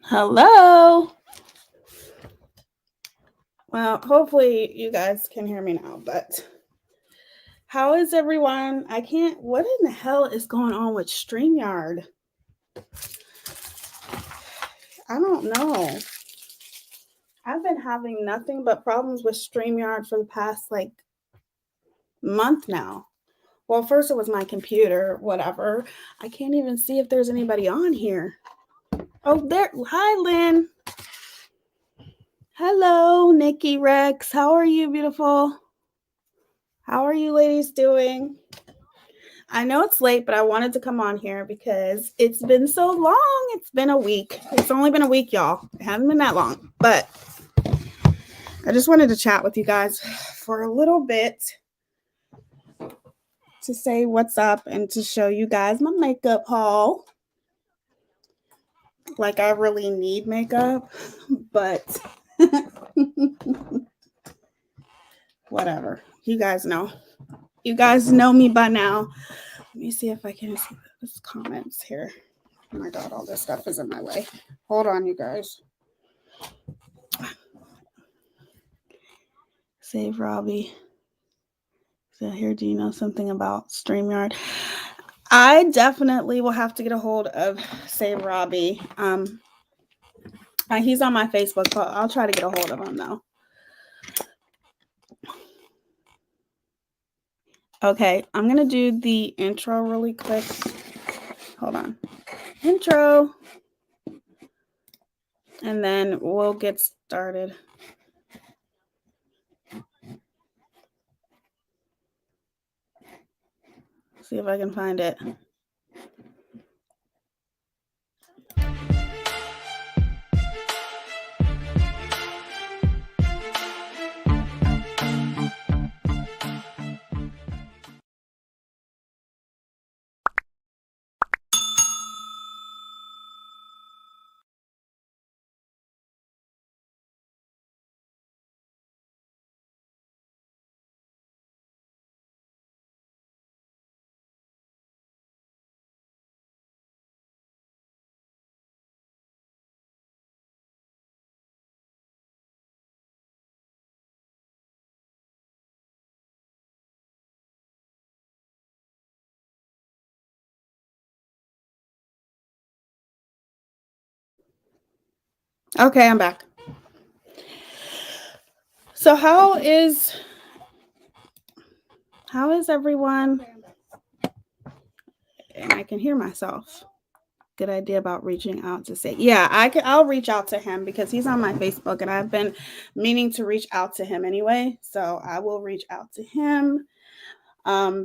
Hello. Well, hopefully you guys can hear me now, but how is everyone? What in the hell is going on with StreamYard? I don't know. I've been having nothing but problems with StreamYard for the past month now. Well, first it was my computer, whatever. I can't even see if there's anybody on here. Oh, there. Hi, Lynn. Hello, Nikki Rex. How are you, beautiful? How are you ladies doing? I know it's late, but I wanted to come on here because it's been so long. It's been a week. It's only been a week, y'all. It hasn't been that long, but I just wanted to chat with you guys for a little bit to say what's up and to show you guys my makeup haul. Like, I really need makeup, but whatever. You guys know. You guys know me by now. Let me see if I can see those comments here. Oh my God, all this stuff is in my way. Hold on, you guys. Save Robbie. So here, do you know something about StreamYard? I definitely will have to get a hold of Save Robbie. He's on my Facebook, but I'll try to get a hold of him though. Okay, I'm gonna do the intro really quick. Hold on. Intro. And then we'll get started. See if I can find it. Okay, I'm back. So how is everyone? And I can hear myself. Good idea about reaching out to say, yeah, I'll reach out to him because he's on my Facebook and I've been meaning to reach out to him anyway. So I will reach out to him.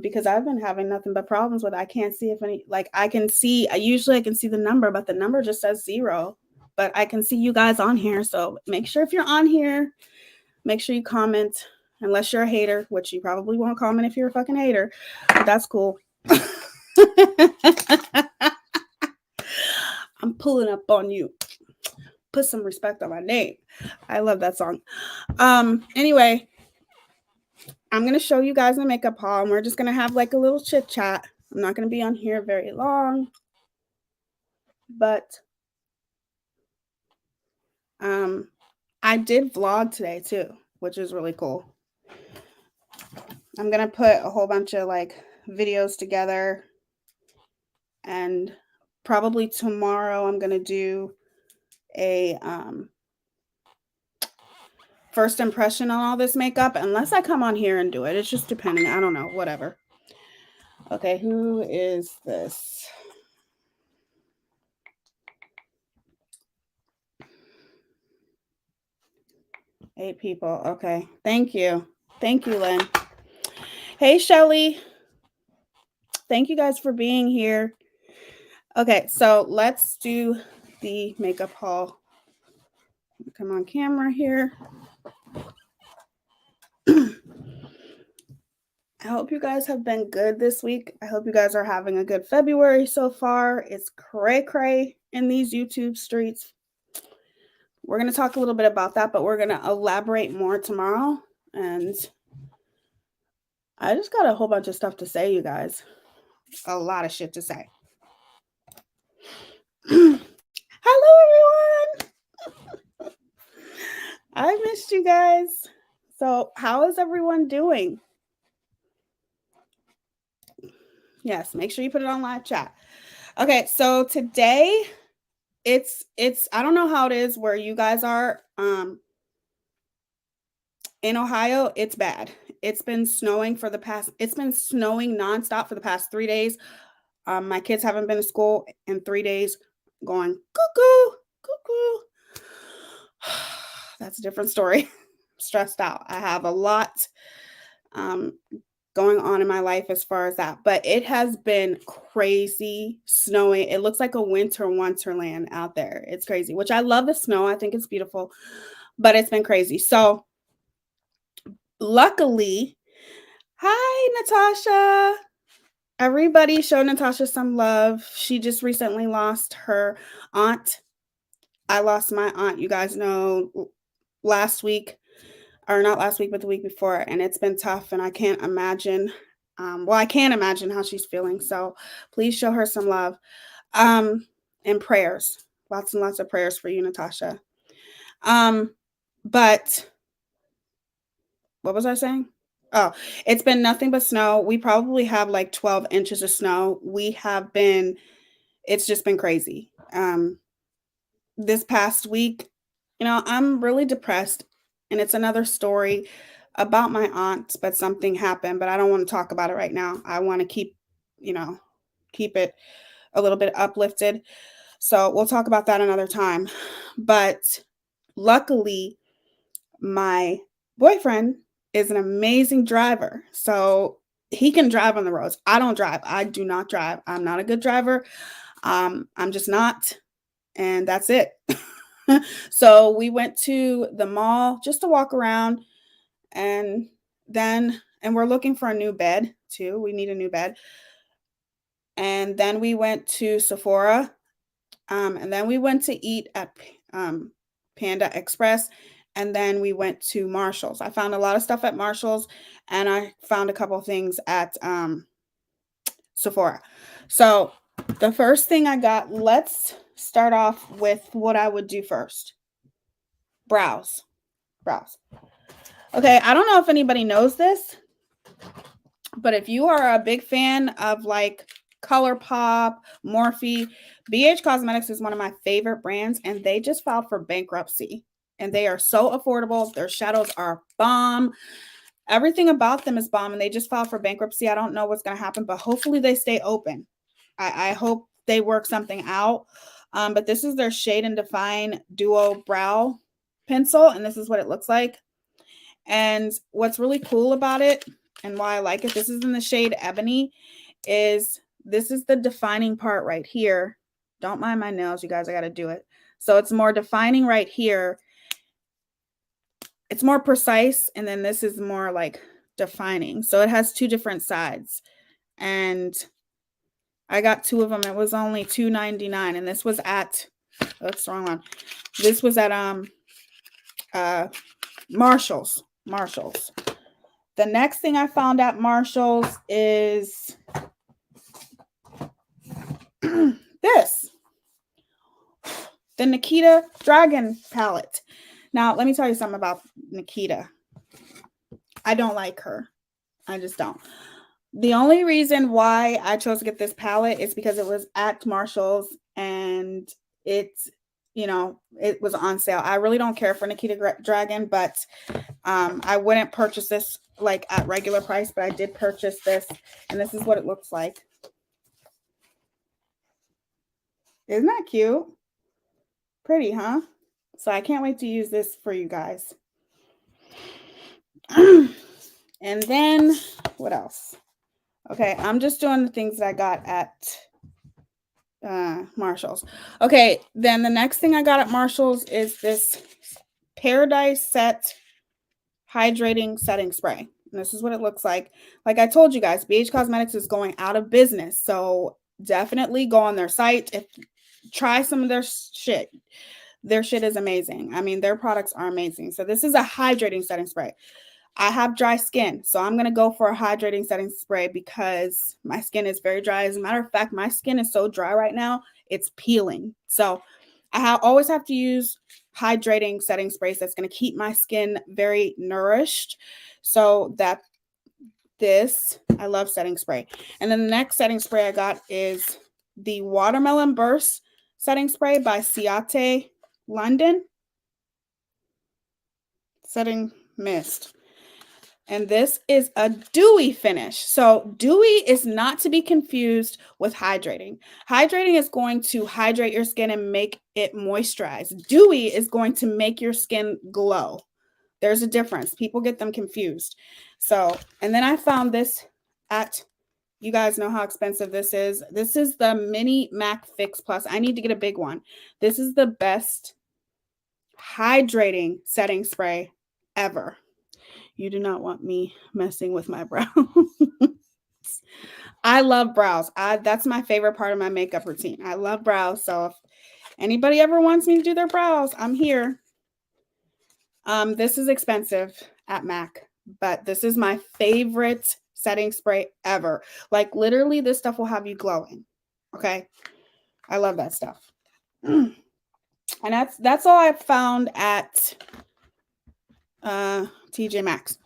Because I've been having nothing but problems with it. I can't see if any, I can see the number, but the number just says 0. But I can see you guys on here. So make sure if you're on here, make sure you comment, unless you're a hater, which you probably won't comment if you're a fucking hater, but that's cool. I'm pulling up on you. Put some respect on my name. I love that song. Anyway, I'm going to show you guys my makeup haul, and we're just going to have a little chit chat. I'm not going to be on here very long, but I did vlog today too, which is really cool. I'm going to put a whole bunch of videos together, and probably tomorrow I'm going to do a first impression on all this makeup, unless I come on here and do it. It's just depending. I don't know, whatever. Okay, who is this? Eight people. Okay, thank you, Lynn. Hey, Shelly. Thank you guys for being here. Okay, so let's do the makeup haul. Come on camera here. I hope you guys have been good this week. I hope you guys are having a good February so far. It's cray in these YouTube streets. We're going to talk a little bit about that, but we're going to elaborate more tomorrow. And I just got a whole bunch of stuff to say, you guys. A lot of shit to say. Hello, everyone. I missed you guys. So, how is everyone doing? Yes, make sure you put it on live chat. Okay, so today it's I don't know how it is where you guys are. In Ohio, it's bad. It's been snowing nonstop for the past 3 days. My kids haven't been to school in 3 days, going cuckoo, cuckoo. That's a different story. Stressed out. I have a lot um, going on in my life as far as that, but it has been crazy snowing. It looks like a winter wonderland out there. It's crazy, which I love the snow. I think it's beautiful, but it's been crazy. So, luckily, hi, Natasha. Everybody show Natasha some love. She just recently lost her aunt. I lost my aunt, you guys know, last week, or not last week, but the week before, and it's been tough, and I can't imagine. I can't imagine how she's feeling. So please show her some love and prayers. Lots and lots of prayers for you, Natasha. But what was I saying? Oh, it's been nothing but snow. We probably have like 12 inches of snow. It's just been crazy. This past week, I'm really depressed, and it's another story about my aunt, but something happened, but I don't want to talk about it right now. I want to keep it a little bit uplifted. So we'll talk about that another time. But luckily, my boyfriend is an amazing driver. So he can drive on the roads. I don't drive. I do not drive. I'm not a good driver. I'm just not. And that's it. So we went to the mall just to walk around, and we're looking for a new bed too. We need a new bed. And then we went to Sephora, and then we went to eat at Panda Express, and then we went to Marshall's. I found a lot of stuff at Marshall's, and I found a couple things at Sephora. So the first thing I got, let's start off with what I would do first. Brows. Okay, I don't know if anybody knows this, but if you are a big fan of like ColourPop, Morphe, BH Cosmetics is one of my favorite brands, and they just filed for bankruptcy. And they are so affordable. Their shadows are bomb. Everything about them is bomb, and they just filed for bankruptcy. I don't know what's going to happen, but hopefully they stay open. I hope they work something out. But this is their Shade and Define Duo Brow Pencil, and this is what it looks like. And what's really cool about it and why I like it, this is in the shade Ebony, is this is the defining part right here. Don't mind my nails, you guys, I got to do it. So it's more defining right here. It's more precise, and then this is more like defining. So it has two different sides. And I got two of them. It was only $2.99, and this was at, oh, that's the wrong one. This was at Marshall's. The next thing I found at Marshall's is this. The Nikita Dragon palette. Now, let me tell you something about Nikita. I don't like her. I just don't. The only reason why I chose to get this palette is because it was at Marshall's, and it was on sale. I really don't care for Nikita Dragon, but I wouldn't purchase this like at regular price, but I did purchase this, and this is what it looks like. Isn't that cute? Pretty, huh? So I can't wait to use this for you guys. And then what else? Okay, I'm just doing the things that I got at Marshall's. Okay, then the next thing I got at Marshall's is this Paradise Set Hydrating Setting Spray. And this is what it looks like. Like I told you guys, BH Cosmetics is going out of business. So definitely go on their site. Try some of their shit. Their shit is amazing. I mean, their products are amazing. So this is a hydrating setting spray. I have dry skin, so I'm going to go for a hydrating setting spray because my skin is very dry. As a matter of fact, my skin is so dry right now, it's peeling. So I always have to use hydrating setting sprays that's going to keep my skin very nourished. So that I love setting spray. And then the next setting spray I got is the Watermelon Burst setting spray by Ciate London. Setting mist. And this is a dewy finish. So dewy is not to be confused with hydrating. Hydrating is going to hydrate your skin and make it moisturize. Dewy is going to make your skin glow. There's a difference. People get them confused. So, and then I found this at, you guys know how expensive this is. This is the Mini Mac Fix Plus. I need to get a big one. This is the best hydrating setting spray ever. You do not want me messing with my brows. I love brows. That's my favorite part of my makeup routine. I love brows. So if anybody ever wants me to do their brows, I'm here. This is expensive at MAC, but this is my favorite setting spray ever. Like literally this stuff will have you glowing. Okay. I love that stuff. And that's all I found at TJ Maxx.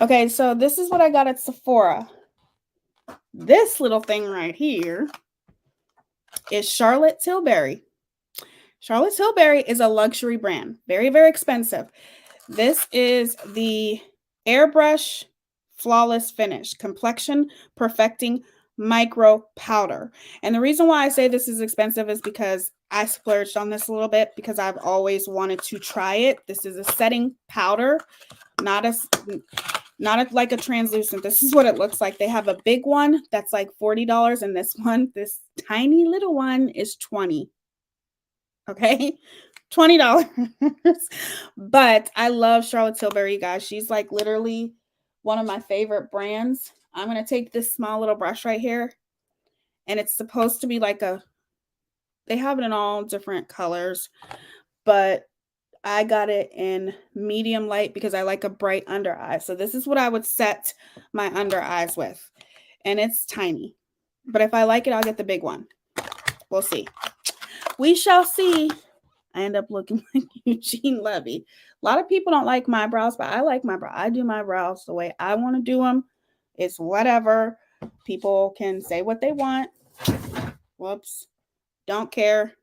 Okay, so this is what I got at Sephora. This little thing right here is Charlotte Tilbury. Charlotte Tilbury is a luxury brand. Very, very expensive. This is the Airbrush Flawless Finish Complexion Perfecting Micro Powder. And the reason why I say this is expensive is because I splurged on this a little bit because I've always wanted to try it. This is a setting powder, not like a translucent. This is what it looks like. They have a big one that's like $40, and this tiny little one is $20. Okay, $20. But I love Charlotte Tilbury, you guys. She's like literally one of my favorite brands. I'm going to take this small little brush right here, and it's supposed to be like they have it in all different colors, but I got it in medium light because I like a bright under eye. So this is what I would set my under eyes with, and it's tiny. But if I like it, I'll get the big one. We'll see. We shall see. I end up looking like Eugene Levy. A lot of people don't like my brows, but I like my brows. I do my brows the way I want to do them. It's whatever. People can say what they want. Whoops. Don't care.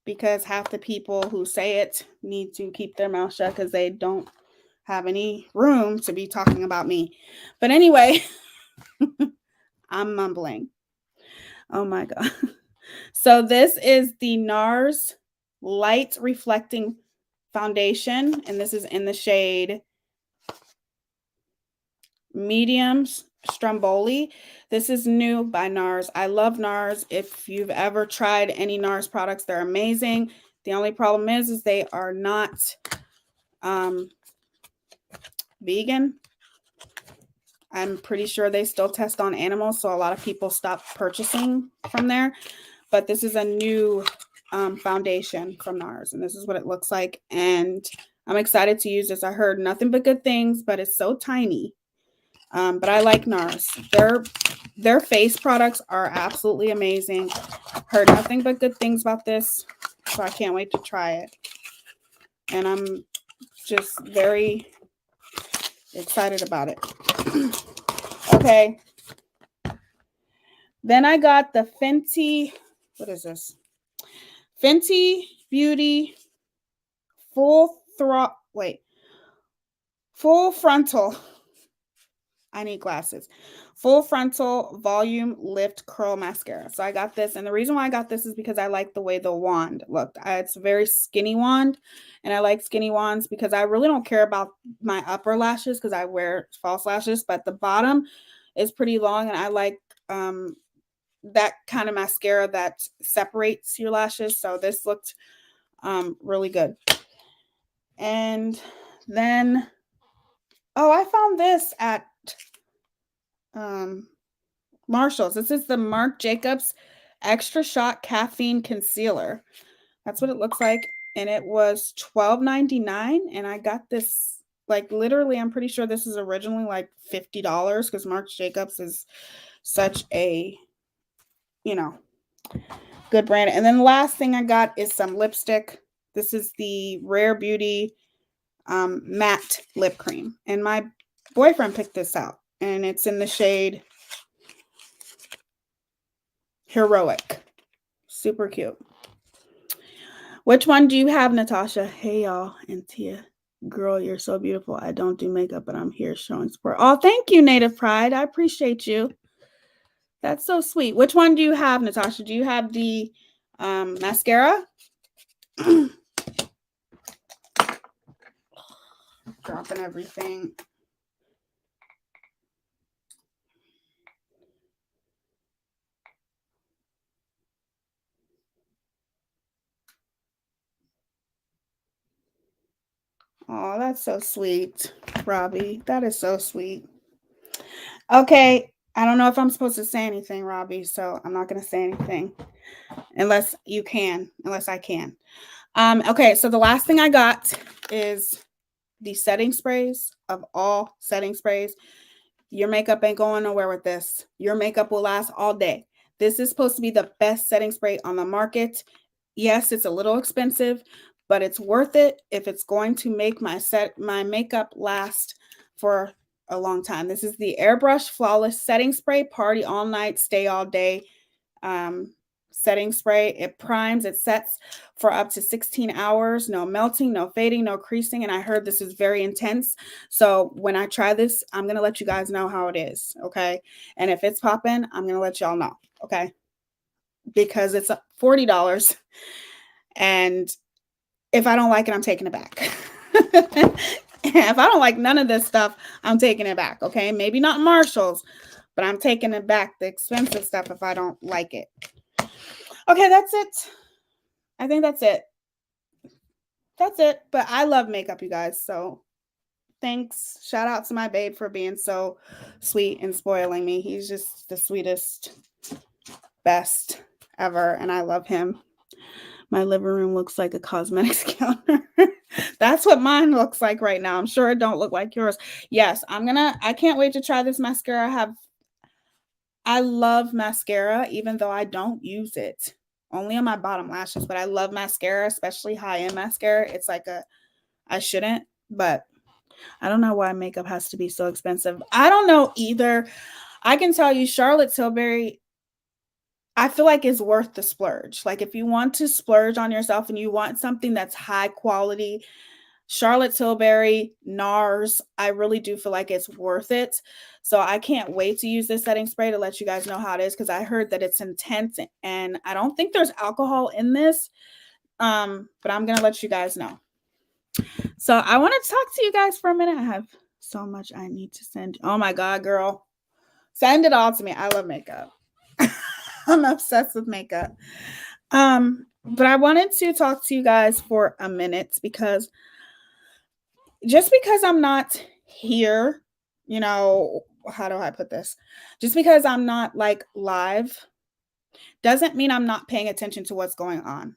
Because half the people who say it need to keep their mouth shut because they don't have any room to be talking about me. But anyway, I'm mumbling. Oh my God. So this is the NARS Light Reflecting Foundation, and this is in the shade Medium Stromboli. This is new by NARS. I love NARS. If you've ever tried any NARS products, they're amazing. The only problem is they are not vegan. I'm pretty sure they still test on animals, so a lot of people stop purchasing from there. But this is a new foundation from NARS, and this is what it looks like. And I'm excited to use this. I heard nothing but good things, but it's so tiny. But I like NARS. Their face products are absolutely amazing. Heard nothing but good things about this, so I can't wait to try it. And I'm just very excited about it. Okay. Then I got the Fenty, what is this? Fenty Beauty Full Frontal. I need glasses. Full Frontal Volume Lift Curl Mascara. So I got this. And the reason why I got this is because I like the way the wand looked. It's a very skinny wand. And I like skinny wands because I really don't care about my upper lashes because I wear false lashes. But the bottom is pretty long. And I like that kind of mascara that separates your lashes. So this looked really good. And then, I found this at Marshall's. This is the Marc Jacobs Extra Shot Caffeine Concealer. That's what it looks like. And it was $12.99. And I got this, like, literally, I'm pretty sure this is originally like $50 because Marc Jacobs is such a, good brand. And then the last thing I got is some lipstick. This is the Rare Beauty matte lip cream. And my boyfriend picked this out. And it's in the shade Heroic. Super cute. Which one do you have, Natasha? Hey, y'all. And Tia. Girl, you're so beautiful. I don't do makeup, but I'm here showing support. Oh, thank you, Native Pride. I appreciate you. That's so sweet. Which one do you have, Natasha? Do you have the mascara? Dropping everything. Oh, that's so sweet, Robbie. That is so sweet. Okay, I don't know if I'm supposed to say anything, Robbie, so I'm not going to say anything unless I can. Okay, so the last thing I got is the setting sprays of all setting sprays. Your makeup ain't going nowhere with this. Your makeup will last all day. This is supposed to be the best setting spray on the market. Yes, it's a little expensive, but it's worth it if it's going to make my makeup last for a long time. This is the Airbrush Flawless Setting Spray Party All Night, Stay All Day setting spray. It primes, it sets for up to 16 hours. No melting, no fading, no creasing. And I heard this is very intense. So when I try this, I'm going to let you guys know how it is. Okay. And if it's popping, I'm going to let y'all know. Okay. Because it's $40. And if I don't like it, I'm taking it back. If I don't like none of this stuff, I'm taking it back. Okay. Maybe not Marshall's, but I'm taking it back, the expensive stuff, if I don't like it. Okay, that's it. I think that's it. That's it. But I love makeup, you guys. So thanks. Shout out to my babe for being so sweet and spoiling me. He's just the sweetest, best ever. And I love him. My living room looks like a cosmetics counter. That's what mine looks like right now. I'm sure it don't look like yours. Yes, I can't wait to try this mascara. I love mascara, even though I don't use it. Only on my bottom lashes, but I love mascara, especially high-end mascara. It's like I shouldn't, but I don't know why makeup has to be so expensive. I don't know either. I can tell you Charlotte Tilbury, I feel like it's worth the splurge. Like if you want to splurge on yourself and you want something that's high quality, Charlotte Tilbury, NARS, I really do feel like it's worth it. So I can't wait to use this setting spray to let you guys know how it is, because I heard that it's intense and I don't think there's alcohol in this. But I'm going to let you guys know. So I want to talk to you guys for a minute. I have so much I need to send. Oh my God, girl. Send it all to me. I love makeup. I'm obsessed with makeup. But I wanted to talk to you guys for a minute because just because I'm not here, you know, how do I put this? Just because I'm not like live doesn't mean I'm not paying attention to what's going on.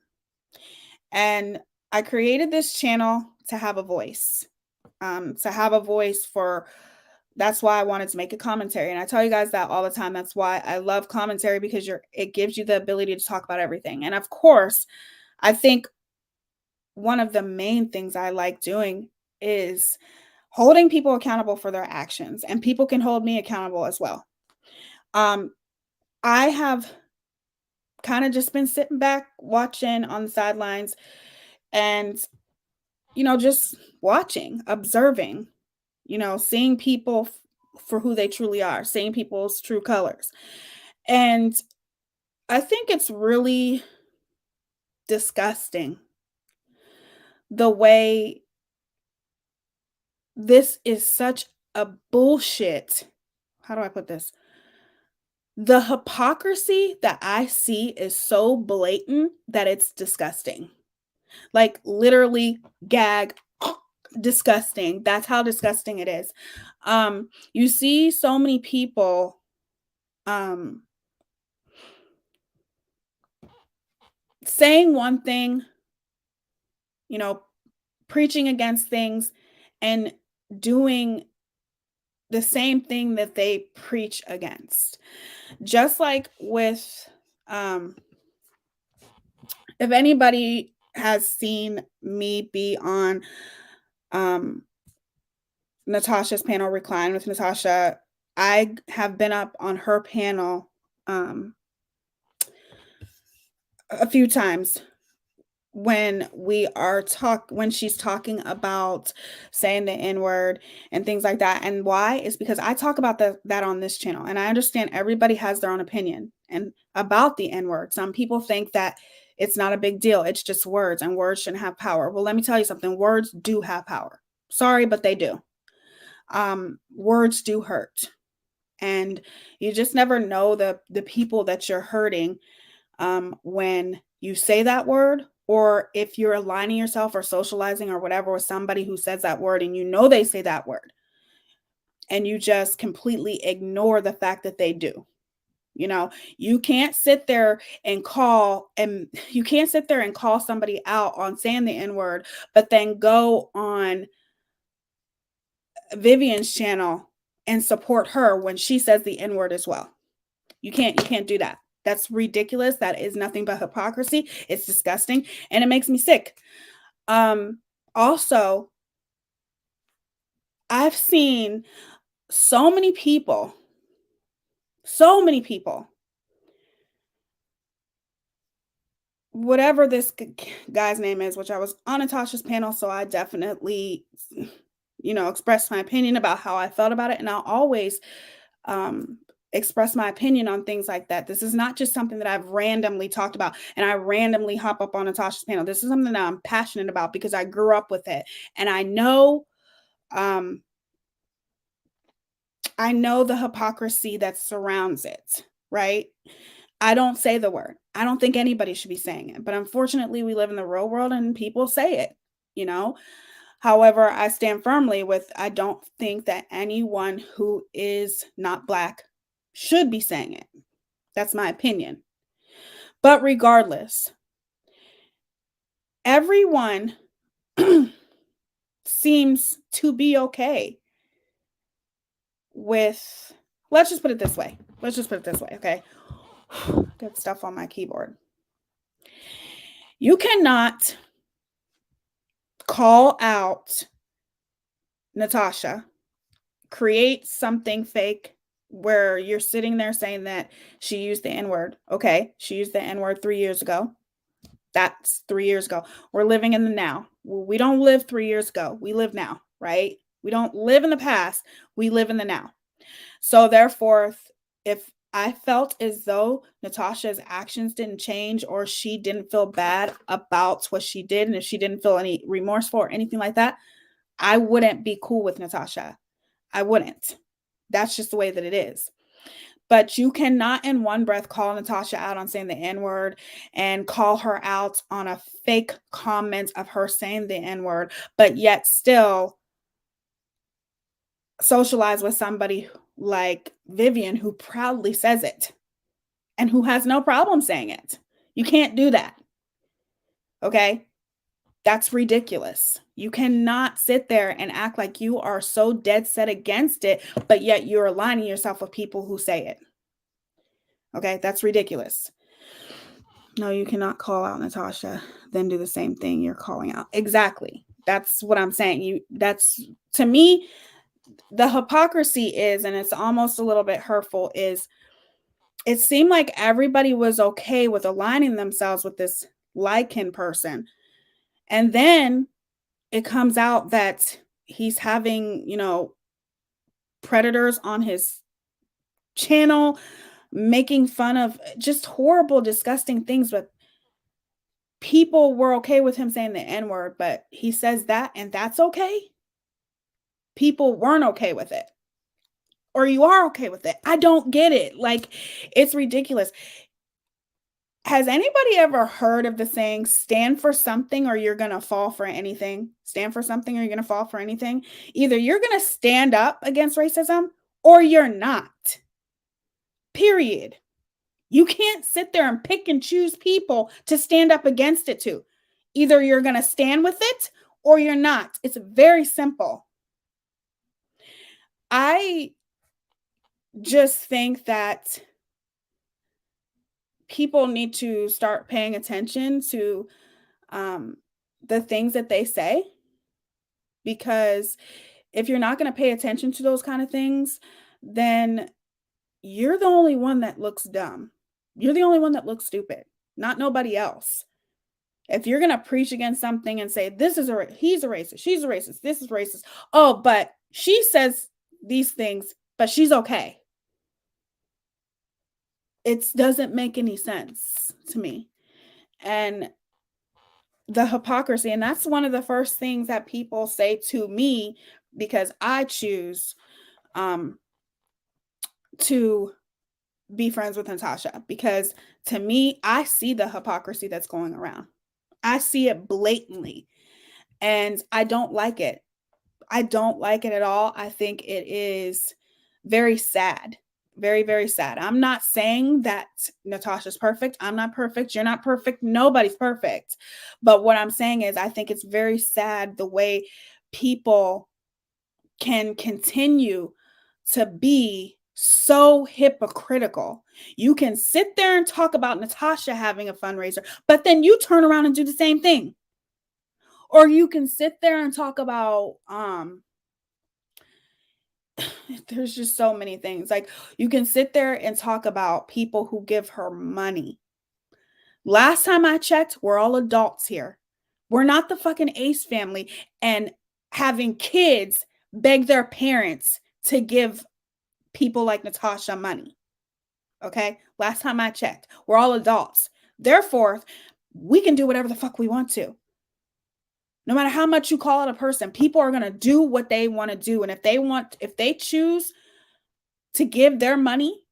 And I created this channel to have a voice, for that's why I wanted to make a commentary. And I tell you guys that all the time. That's why I love commentary, because it gives you the ability to talk about everything. And of course, I think one of the main things I like doing is holding people accountable for their actions, and people can hold me accountable as well. I have kind of just been sitting back watching on the sidelines and, just watching, observing, seeing people for who they truly are, seeing people's true colors. And I think it's really disgusting the way this is such a bullshit. How do I put this? The hypocrisy that I see is so blatant that it's disgusting. Like literally gag disgusting. That's how disgusting it is. You see so many people saying one thing, preaching against things and doing the same thing that they preach against. Just like with if anybody has seen me be on Natasha's panel, Recline with Natasha. I have been up on her panel a few times when she's talking about saying the n-word and things like that. And why is because I talk about that on this channel, and I understand everybody has their own opinion and about the n-word. Some people think that it's not a big deal, it's just words, and words shouldn't have power. Well, let me tell you something. Words do have power. Sorry, but they do. Words do hurt, and you just never know the people that you're hurting when you say that word, or if you're aligning yourself or socializing or whatever with somebody who says that word and you know they say that word and you just completely ignore the fact that they do. You know, you can't sit there and call somebody out on saying the n-word, but then go on Vivian's channel and support her when she says the n-word as well. You can't do that. That's ridiculous. That is nothing but hypocrisy. It's disgusting, and it makes me sick. Also, I've seen so many people, whatever this guy's name is, which I was on Natasha's panel, so I definitely, expressed my opinion about how I felt about it, and I'll always express my opinion on things like that. This is not just something that I've randomly talked about and I randomly hop up on Natasha's panel. This is something that I'm passionate about because I grew up with it, and I know the hypocrisy that surrounds it, right? I don't say the word. I don't think anybody should be saying it, but unfortunately we live in the real world and people say it, you know? However, I stand firmly with, I don't think that anyone who is not Black should be saying it. That's my opinion. But regardless, everyone seems to be okay with, let's just put it this way, okay? Get stuff on my keyboard. You cannot call out Natasha, create something fake where you're sitting there saying that she used the n-word. Okay, she used the n-word 3 years ago. That's 3 years ago. We're living in the now. We don't live 3 years ago. We live now, right? We don't live in the past. We live in the now. So therefore, if I felt as though Natasha's actions didn't change, or she didn't feel bad about what she did, and if she didn't feel any remorse for or anything like that, I wouldn't be cool with Natasha. I wouldn't. That's just the way that it is. But you cannot in one breath call Natasha out on saying the n-word and call her out on a fake comment of her saying the n-word, but yet still socialize with somebody like Vivian who proudly says it and who has no problem saying it. You can't do that. Okay? That's ridiculous. You cannot sit there and act like you are so dead set against it, but yet you're aligning yourself with people who say it. Okay? That's ridiculous. No, you cannot call out Natasha, then do the same thing you're calling out. Exactly. That's what I'm saying. That's, to me, the hypocrisy is, and it's almost a little bit hurtful, is it seemed like everybody was okay with aligning themselves with this Lycan person. And then it comes out that he's having, predators on his channel, making fun of just horrible, disgusting things. But people were okay with him saying the n-word, but he says that, and that's okay. People weren't okay with it. Or you are okay with it. I don't get it. Like, it's ridiculous. Has anybody ever heard of the saying, stand for something or you're going to fall for anything? Stand for something or you're going to fall for anything? Either you're going to stand up against racism or you're not. Period. You can't sit there and pick and choose people to stand up against it to. Either you're going to stand with it or you're not. It's very simple. I just think that people need to start paying attention to the things that they say, because if you're not going to pay attention to those kind of things, then you're the only one that looks dumb. You're the only one that looks stupid, not nobody else. If you're going to preach against something and say, he's a racist, she's a racist, this is racist. Oh, but she says these things, but she's okay. It doesn't make any sense to me. And the hypocrisy, and that's one of the first things that people say to me, because I choose to be friends with Natasha, because to me, I see the hypocrisy that's going around. I see it blatantly, and I don't like it. I don't like it at all. I think it is very sad. Very, very sad. I'm not saying that Natasha's perfect. I'm not perfect. You're not perfect. Nobody's perfect. But what I'm saying is, I think it's very sad the way people can continue to be so hypocritical. You can sit there and talk about Natasha having a fundraiser, but then you turn around and do the same thing. Or you can sit there and talk about there's just so many things. Like, you can sit there and talk about people who give her money. Last time I checked, we're all adults here. We're not the fucking Ace family and having kids beg their parents to give people like Natasha money. Okay? Last time I checked, we're all adults. Therefore, we can do whatever the fuck we want to. No matter how much you call out a person, people are going to do what they want to do. And if they choose to give their money,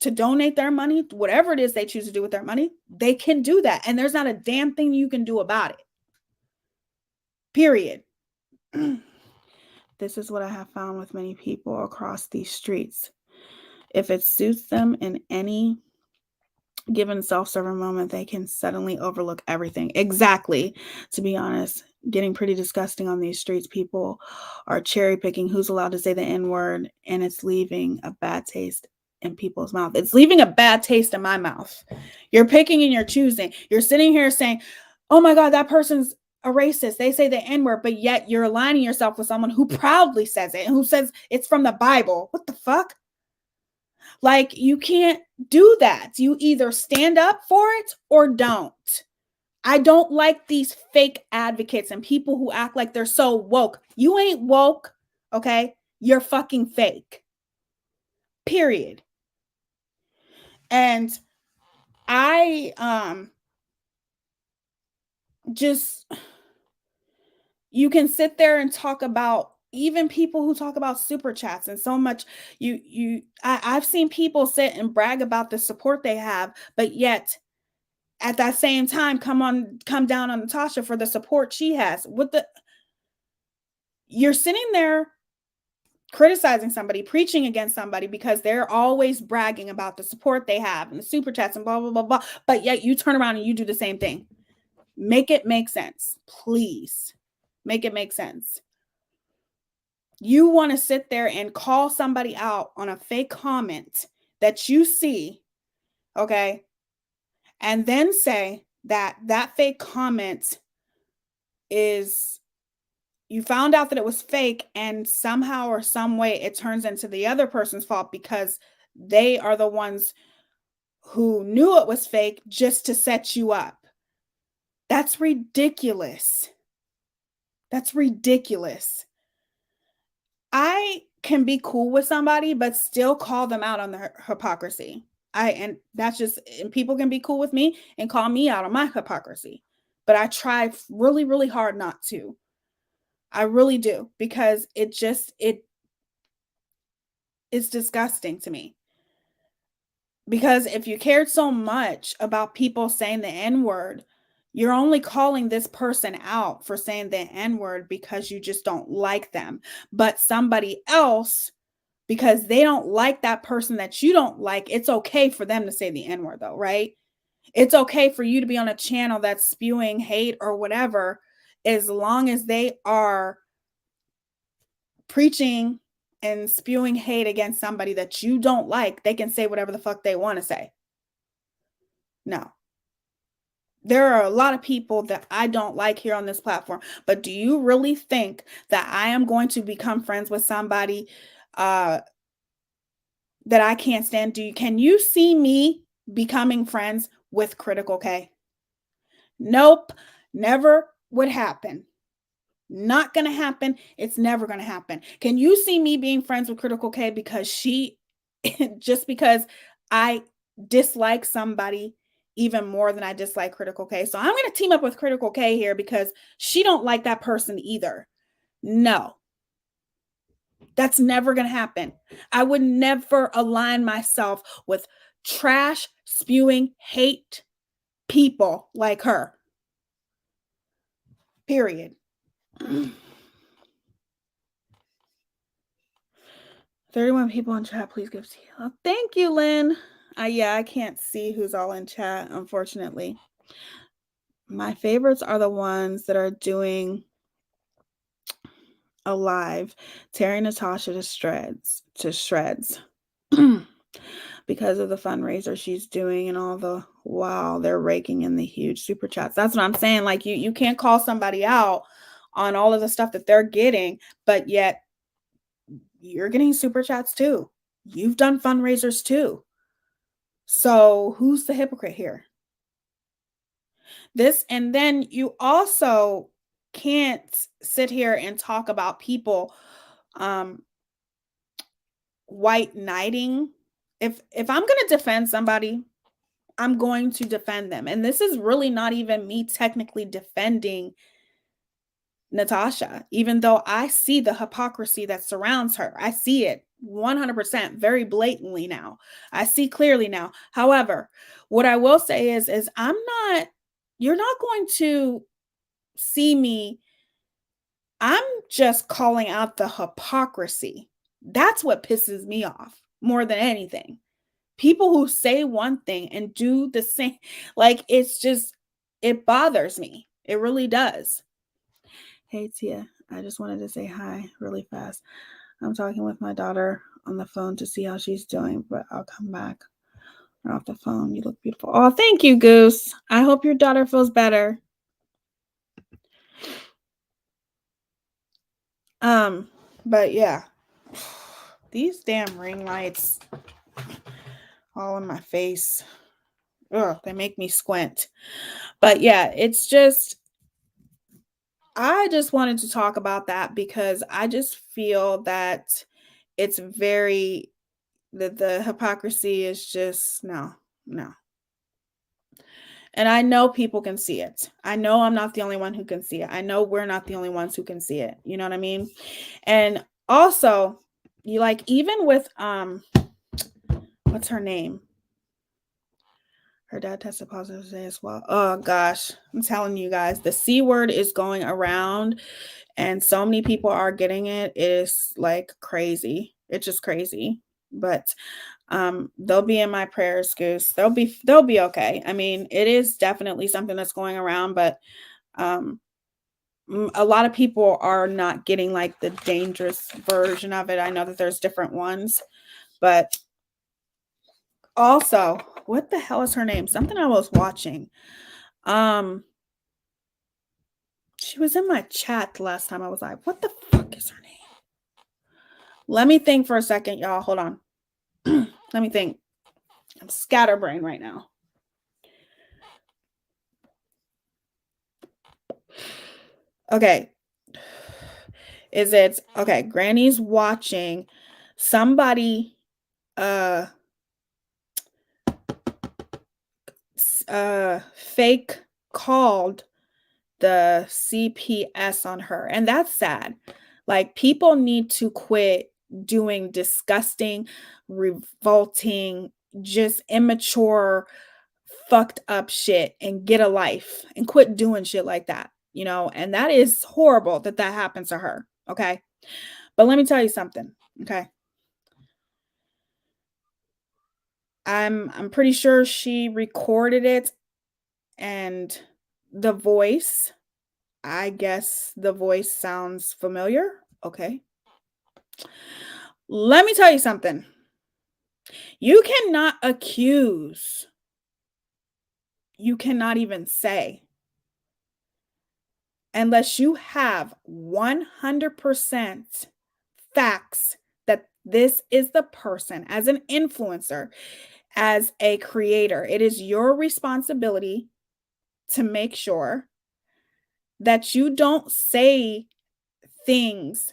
to donate their money, whatever it is they choose to do with their money, they can do that. And there's not a damn thing you can do about it. Period. This is what I have found with many people across these streets. If it suits them in any given self-serving moment, they can suddenly overlook everything. Exactly. To be honest, getting pretty disgusting on these streets. People are cherry picking who's allowed to say the N-word, and it's leaving a bad taste in people's mouth. It's leaving a bad taste in my mouth. You're picking and you're choosing. You're sitting here saying, oh my God, that person's a racist. They say the N-word, but yet you're aligning yourself with someone who proudly says it and who says it's from the Bible. What the fuck? Like, you can't do that. You either stand up for it or don't. I don't like these fake advocates and people who act like they're so woke. You ain't woke, okay? You're fucking fake. Period. And I just, you can sit there and talk about, even people who talk about super chats and so much, I've seen people sit and brag about the support they have, but yet at that same time come down on Natasha for the support she has. You're sitting there criticizing somebody, preaching against somebody because they're always bragging about the support they have and the super chats and blah blah blah blah, but yet you turn around and you do the same thing. Make it make sense, please. Make it make sense. You want to sit there and call somebody out on a fake comment that you see, okay, and then say that fake comment is, you found out that it was fake, and somehow or some way it turns into the other person's fault because they are the ones who knew it was fake just to set you up. That's ridiculous. That's ridiculous. I can be cool with somebody, but still call them out on their hypocrisy. And people can be cool with me and call me out on my hypocrisy. But I try really, really hard not to. I really do, because it's disgusting to me. Because if you cared so much about people saying the N-word, you're only calling this person out for saying the N-word because you just don't like them. But somebody else, because they don't like that person that you don't like, it's okay for them to say the N-word though, right? It's okay for you to be on a channel that's spewing hate or whatever, as long as they are preaching and spewing hate against somebody that you don't like. They can say whatever the fuck they want to say. No. there are a lot of people that I don't like here on this platform, but do you really think that I am going to become friends with somebody uh that I can't stand? Can you see me becoming friends with Critical K? Nope, never would happen. Not gonna happen. It's never gonna happen. Can you see me being friends with Critical K because she just because I dislike somebody even more than I dislike Critical K? So I'm gonna team up with Critical K here because she don't like that person either. No, that's never gonna happen. I would never align myself with trash spewing hate people like her. Period. 31 people in chat. Please give Teaya. Oh, thank you, Lynn. Yeah, I can't see who's all in chat, unfortunately. My favorites are the ones that are doing a live, tearing Natasha to shreds, because of the fundraiser she's doing and all the wow, they're raking in the huge super chats. That's what I'm saying. Like you can't call somebody out on all of the stuff that they're getting, but yet you're getting super chats too. You've done fundraisers too. So who's the hypocrite here? This, and then you also can't sit here and talk about people white knighting. If I'm going to defend somebody, I'm going to defend them. And this is really not even me technically defending Natasha, even though I see the hypocrisy that surrounds her. I see it 100% very blatantly now. I see clearly now. However, what I will say is you're not going to see me. I'm just calling out the hypocrisy. That's what pisses me off more than anything. People who say one thing and do the same, like it bothers me. It really does. Hey, Tia, I just wanted to say hi really fast. I'm talking with my daughter on the phone to see how she's doing, but I'll come back. We're off the phone. You look beautiful. Oh, thank you, Goose. I hope your daughter feels better. But yeah, these damn ring lights all in my face. Ugh, they make me squint. But yeah, it's just, I just wanted to talk about that because I just feel that it's very, the hypocrisy is just, no. And I know people can see it. I know I'm not the only one who can see it. I know we're not the only ones who can see it. You know what I mean? And also, you like, even with what's her name? Her dad tested positive today as well. Oh gosh, I'm telling you guys, the C word is going around and so many people are getting it. It is like crazy. It's just crazy. But they'll be in my prayers, Goose. They'll be okay. I mean, it is definitely something that's going around, but a lot of people are not getting like the dangerous version of it. I know that there's different ones, but also, what the hell is her name? Something I was watching. She was in my chat last time. I was like, what the fuck is her name? Let me think for a second, y'all. Hold on. Let me think. I'm scatterbrained right now. Okay. Is it okay? Granny's watching somebody fake called the CPS on her, and that's sad. Like, people need to quit doing disgusting, revolting, just immature, fucked up shit and get a life and quit doing shit like that, you know? And that is horrible that happens to her, okay? But let me tell you something, okay? I'm pretty sure she recorded it, and the voice, I guess the voice sounds familiar. Okay. Let me tell you something. You cannot accuse you cannot even say unless you have 100% facts that this is the person. As an influencer, as a creator, it is your responsibility to make sure that you don't say things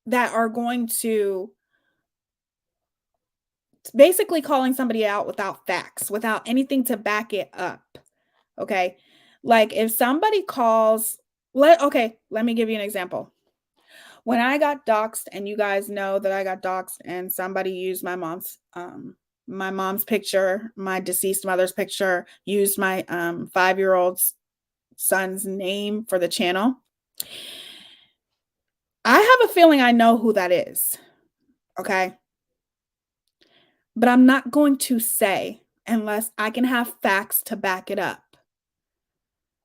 that are going to basically calling somebody out without facts, without anything to back it up. Okay. Like if somebody calls, let me give you an example. When I got doxxed, and you guys know that I got doxxed, and somebody used my mom's picture, my deceased mother's picture, used my 5-year-old son's name for the channel. I have a feeling I know who that is. Okay. But I'm not going to say unless I can have facts to back it up.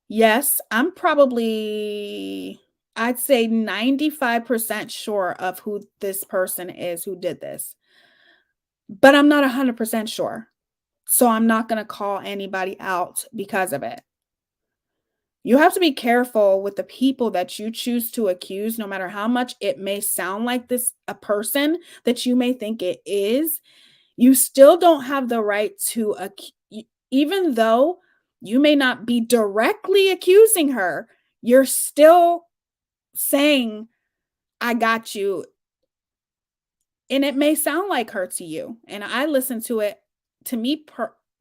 Yes, I'm probably, I'd say 95% sure of who this person is who did this, but I'm not 100% sure. So I'm not going to call anybody out because of it. You have to be careful with the people that you choose to accuse, no matter how much it may sound like this a person that you may think it is. You still don't have the right to, even though you may not be directly accusing her, you're still saying, I got you. And it may sound like her to you. And I listen to it. To me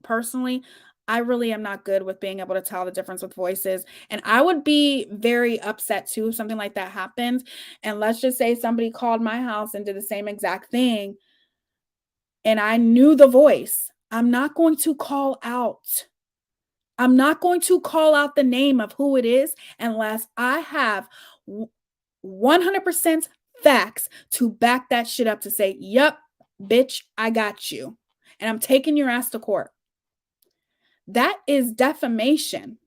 personally, I really am not good with being able to tell the difference with voices. And I would be very upset too if something like that happened. And let's just say somebody called my house and did the same exact thing, and I knew the voice. I'm not going to call out. I'm not going to call out the name of who it is unless I have 100% facts to back that shit up to say, yep, bitch, I got you. And I'm taking your ass to court. That is defamation.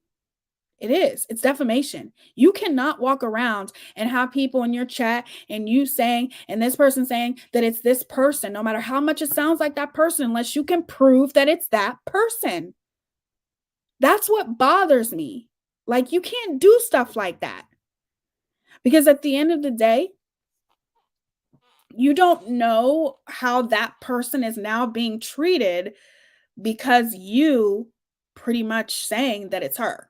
It is. It's defamation. You cannot walk around and have people in your chat and you saying, and this person saying that it's this person, no matter how much it sounds like that person, unless you can prove that it's that person. That's what bothers me. Like, you can't do stuff like that. Because at the end of the day, you don't know how that person is now being treated because you pretty much saying that it's her.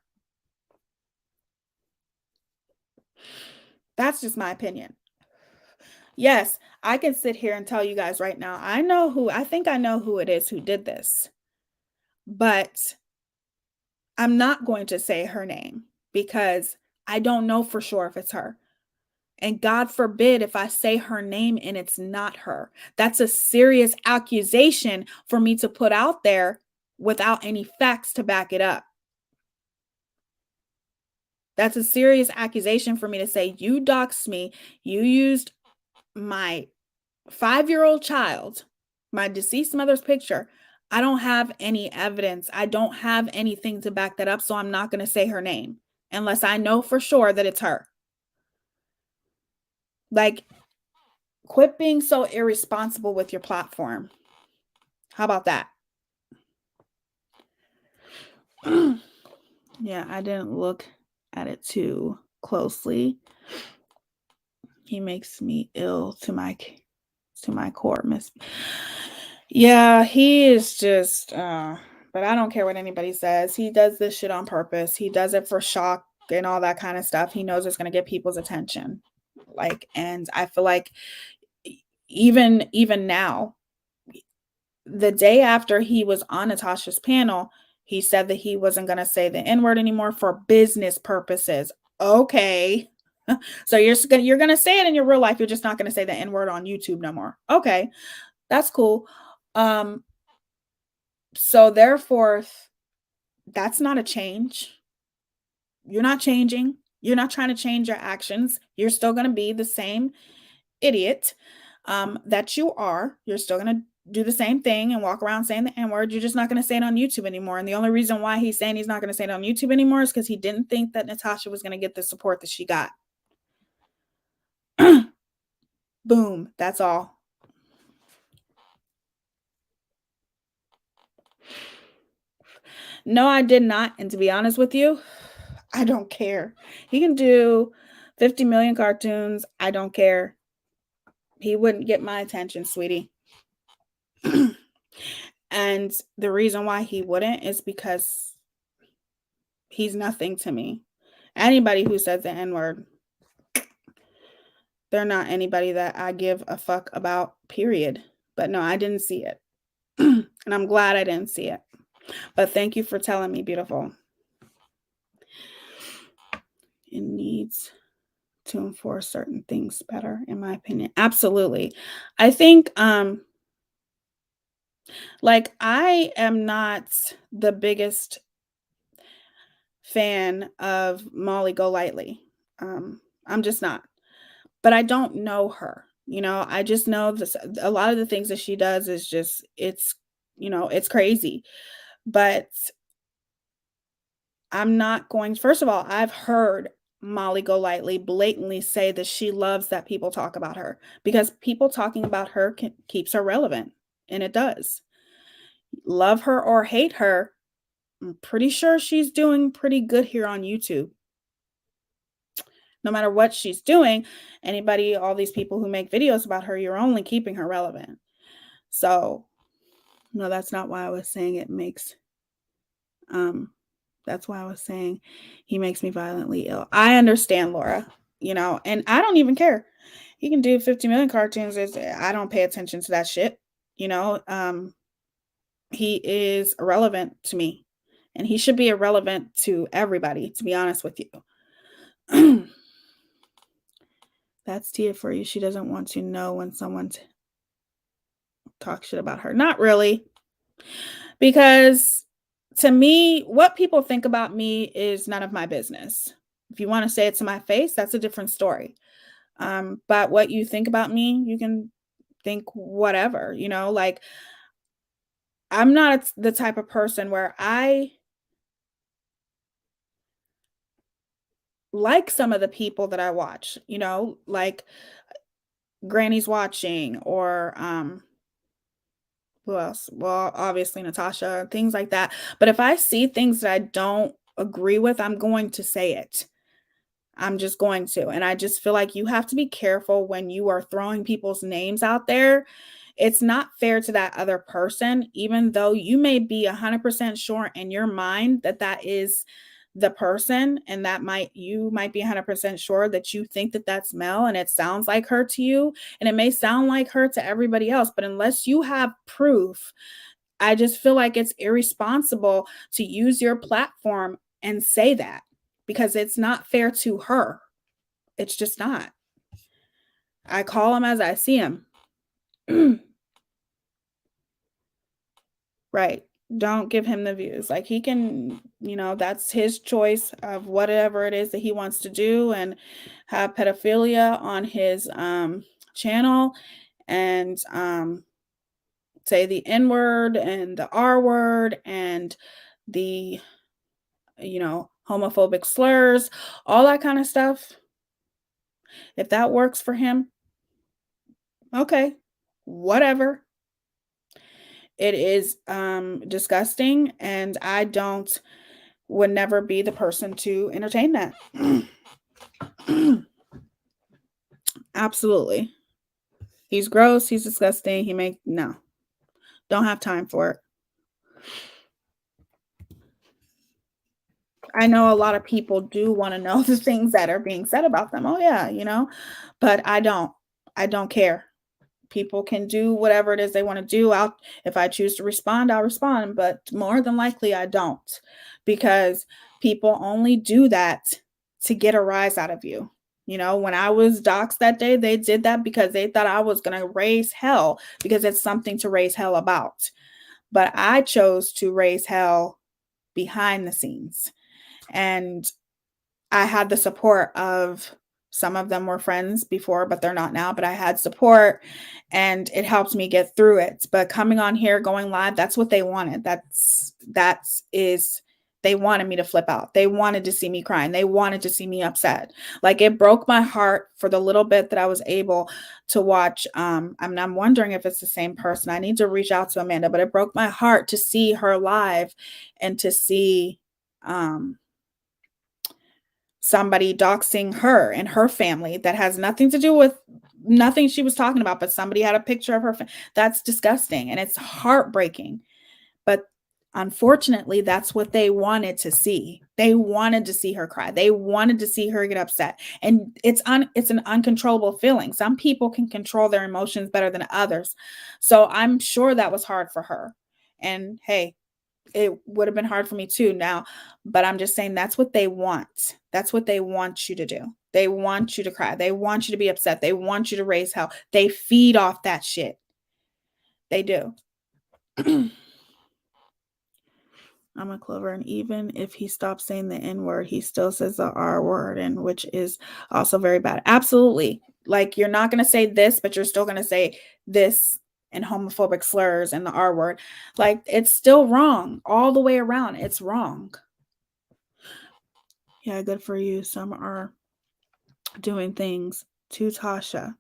That's just my opinion. Yes, I can sit here and tell you guys right now, I think I know who it is who did this, but I'm not going to say her name because I don't know for sure if it's her. And God forbid if I say her name and it's not her. That's a serious accusation for me to put out there without any facts to back it up. That's a serious accusation for me to say, you doxed me, you used my 5-year-old child, my deceased mother's picture. I don't have any evidence. I don't have anything to back that up. So I'm not going to say her name unless I know for sure that it's her. Like, quit being so irresponsible with your platform. How about that? Yeah, I didn't look at it too closely. He makes me ill to my core, miss. Yeah, he is just but I don't care what anybody says. He does this shit on purpose. He does it for shock and all that kind of stuff. He knows it's going to get people's attention. Like, and I feel like even now, the day after he was on Natasha's panel, he said that he wasn't going to say the N-word anymore for business purposes. Okay. So you're going to say it in your real life. You're just not going to say the N-word on YouTube no more. Okay. That's cool. So therefore, that's not a change. You're not changing. You're not trying to change your actions. You're still going to be the same idiot that you are. You're still going to do the same thing and walk around saying the N-word. You're just not going to say it on YouTube anymore. And the only reason why he's saying he's not going to say it on YouTube anymore is because he didn't think that Natasha was going to get the support that she got. Boom. That's all. No, I did not. And to be honest with you, I don't care. He can do 50 million cartoons. I don't care. He wouldn't get my attention, sweetie. And the reason why he wouldn't is because he's nothing to me. Anybody who says the N word, they're not anybody that I give a fuck about, period. But no, I didn't see it. And I'm glad I didn't see it. But thank you for telling me, beautiful. It needs to enforce certain things better, in my opinion. Absolutely. I think like I am not the biggest fan of Molly Golightly. I'm just not. But I don't know her. You know, I just know this a lot of the things that she does is just it's it's crazy. But I'm not going first of all, I've heard Molly Golightly blatantly say that she loves that people talk about her because people talking about her keeps her relevant, and it does. Love her or hate her, I'm pretty sure she's doing pretty good here on YouTube. No matter what she's doing, anybody, all these people who make videos about her, you're only keeping her relevant. So, no, that's not why I was saying it makes that's why I was saying he makes me violently ill. I understand, Laura, and I don't even care. He can do 50 million cartoons. I don't pay attention to that shit. You know, he is irrelevant to me, and he should be irrelevant to everybody, to be honest with you. That's Teaya for you. She doesn't want to know when someone talks shit about her. Not really, because to me, what people think about me is none of my business. If you want to say it to my face, that's a different story. But what you think about me, you can think whatever, like I'm not the type of person where I like some of the people that I watch, like Granny's watching or who else? Well, obviously Natasha, things like that. But if I see things that I don't agree with, I'm going to say it. I'm just going to. And I just feel like you have to be careful when you are throwing people's names out there. It's not fair to that other person, even though you may be 100% sure in your mind that that is the person, and you might be 100% sure that you think that that's Mel and it sounds like her to you, and it may sound like her to everybody else, but unless you have proof, I just feel like it's irresponsible to use your platform and say that because it's not fair to her. It's just not. I call him as I see him. Right. Don't give him the views. Like he can, that's his choice of whatever it is that he wants to do and have pedophilia on his channel and say the N word and the R word and the homophobic slurs, all that kind of stuff. If that works for him, okay, whatever. It is disgusting, and would never be the person to entertain that. Absolutely. He's gross, he's disgusting, don't have time for it. I know a lot of people do want to know the things that are being said about them. Oh yeah, but I don't care. People can do whatever it is they want to do. If I choose to respond, I'll respond, but more than likely I don't, because people only do that to get a rise out of you. When I was doxxed that day, they did that because they thought I was going to raise hell because it's something to raise hell about. But I chose to raise hell behind the scenes. And I had the support of some of them were friends before, but they're not now. But I had support and it helped me get through it. But coming on here, going live, that's what they wanted. That is They wanted me to flip out. They wanted to see me crying. They wanted to see me upset. Like, it broke my heart for the little bit that I was able to watch. I'm wondering if it's the same person. I need to reach out to Amanda, but it broke my heart to see her live and to see somebody doxing her and her family that has nothing to do with nothing she was talking about, but somebody had a picture of her. That's disgusting and it's heartbreaking. But unfortunately, that's what they wanted to see. They wanted to see her cry. They wanted to see her get upset. And it's an uncontrollable feeling. Some people can control their emotions better than others. So I'm sure that was hard for her. And hey, it would have been hard for me too now, but I'm just saying that's what they want. That's what they want you to do. They want you to cry. They want you to be upset. They want you to raise hell. They feed off that shit. They do. I'm a Clover, and even if he stops saying the N word, he still says the R word, and which is also very bad. Absolutely. Like, you're not going to say this, but you're still going to say this and homophobic slurs and the R word. Like, it's still wrong all the way around. It's wrong. Yeah, good for you. Some are doing things to Tasha.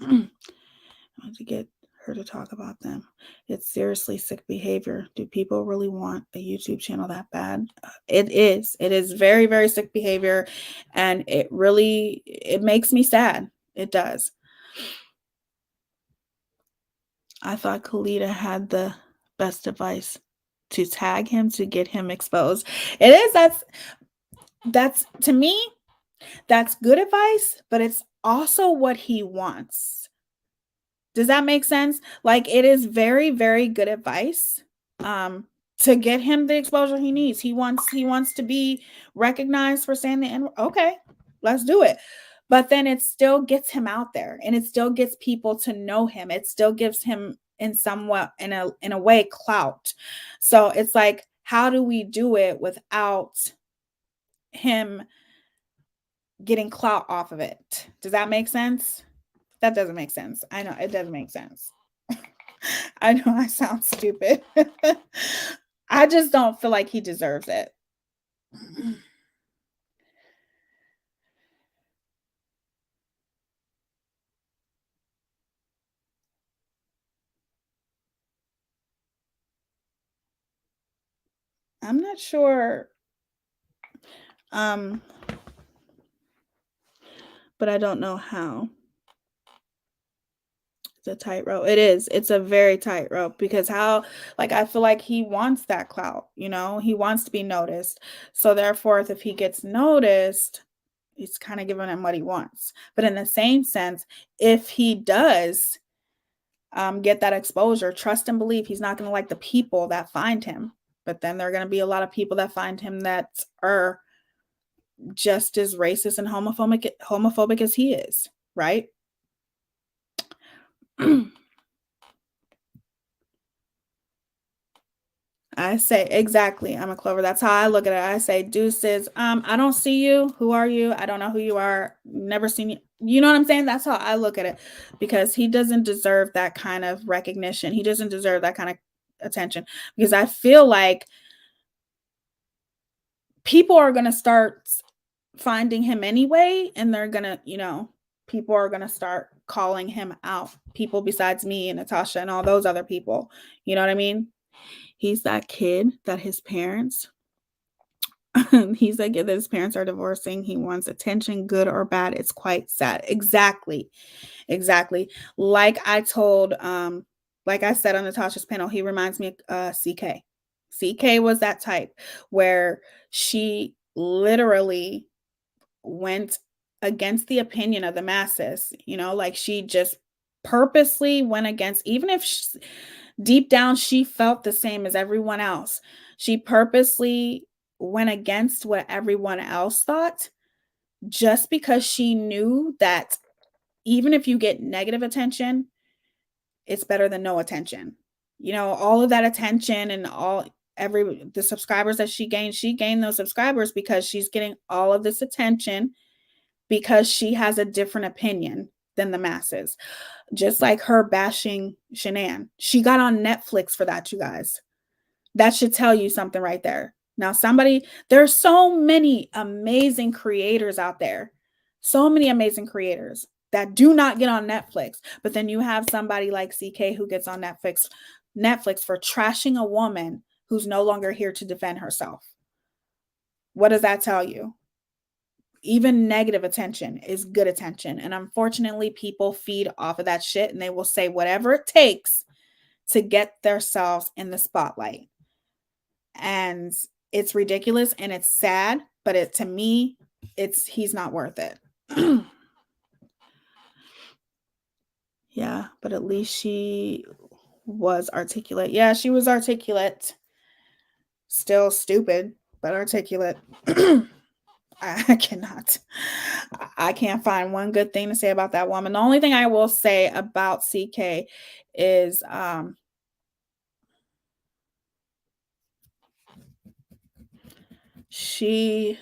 I want to get her to talk about them. It's seriously sick behavior. Do people really want a YouTube channel that bad? It is. It is very, very sick behavior, and it makes me sad. It does. I thought Kalita had the best advice to tag him to get him exposed. It is. That's to me, that's good advice, but it's also what he wants. Does that make sense? Like, it is very, very good advice to get him the exposure he needs. He wants to be recognized for saying the N-word. Okay, let's do it. But then it still gets him out there, and it still gets people to know him. It still gives him in a way clout. So it's like, how do we do it without him getting clout off of it? Does that make sense? That doesn't make sense. I know it doesn't make sense. I know I sound stupid. I just don't feel like he deserves it. I'm not sure. But I don't know how. It's a tightrope. It is. It's a very tightrope because I feel like he wants that clout, he wants to be noticed. So therefore, if he gets noticed, it's kind of giving him what he wants. But in the same sense, if he does get that exposure, trust and believe he's not going to like the people that find him. But then there are going to be a lot of people that find him that are just as racist and homophobic as he is, right? I say exactly. I'm a Clover. That's how I look at it. I say, deuces. I don't see you. Who are you? I don't know who you are. Never seen you. You know what I'm saying? That's how I look at it, because he doesn't deserve that kind of recognition. He doesn't deserve that kind of attention, because I feel like people are going to start finding him anyway, and they're going to, people are going to start calling him out. People besides me and Natasha and all those other people. You know what I mean? He's that kid that his parents he's that kid that his parents are divorcing. He wants attention, good or bad. It's quite sad. Exactly. Like I said on Natasha's panel, he reminds me of CK. CK was that type where she literally went against the opinion of the masses, like she just purposely went against, even if deep down she felt the same as everyone else. She purposely went against what everyone else thought, just because she knew that even if you get negative attention, it's better than no attention. All of that attention and the subscribers that she gained those subscribers because she's getting all of this attention because she has a different opinion than the masses. Just like her bashing Shanann. She got on Netflix for that, you guys. That should tell you something right there. Now, there's so many amazing creators out there, so many amazing creators that do not get on Netflix. But then you have somebody like CK who gets on Netflix for trashing a woman who's no longer here to defend herself. What does that tell you? Even negative attention is good attention. And unfortunately, people feed off of that shit and they will say whatever it takes to get themselves in the spotlight. And it's ridiculous and it's sad, but to me, he's not worth it. Yeah, but at least she was articulate. Yeah, she was articulate. Still stupid, but articulate. I cannot. I can't find one good thing to say about that woman. The only thing I will say about CK is she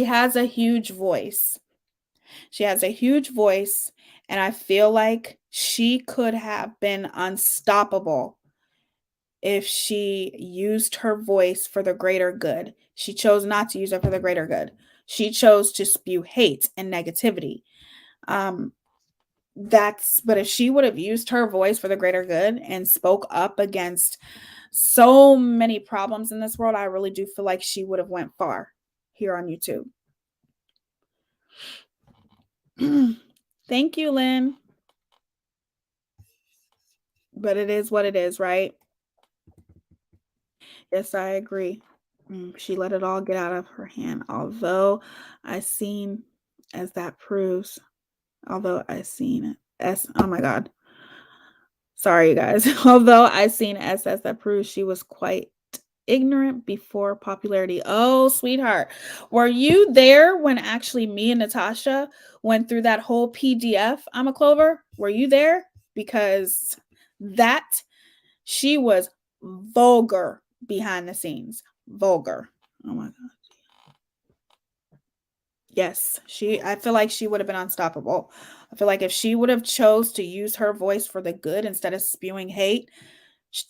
has a huge voice. She has a huge voice, and I feel like she could have been unstoppable if she used her voice for the greater good. She chose not to use it for the greater good. She chose to spew hate and negativity. But if she would have used her voice for the greater good and spoke up against so many problems in this world, I really do feel like she would have went far here on YouTube. Thank you, Lynn. But it is what it is, right? Yes, I agree. She let it all get out of her hand. I seen as that proves, although I seen it as, oh my God. Sorry, you guys. Although I seen as that proves she was quite ignorant before popularity. Oh, sweetheart. Were you there when actually me and Natasha went through that whole PDF, I'm a Clover? Were you there? Because she was vulgar behind the scenes. Vulgar. Oh my God. Yes, I feel like she would have been unstoppable. I feel like if she would have chose to use her voice for the good instead of spewing hate,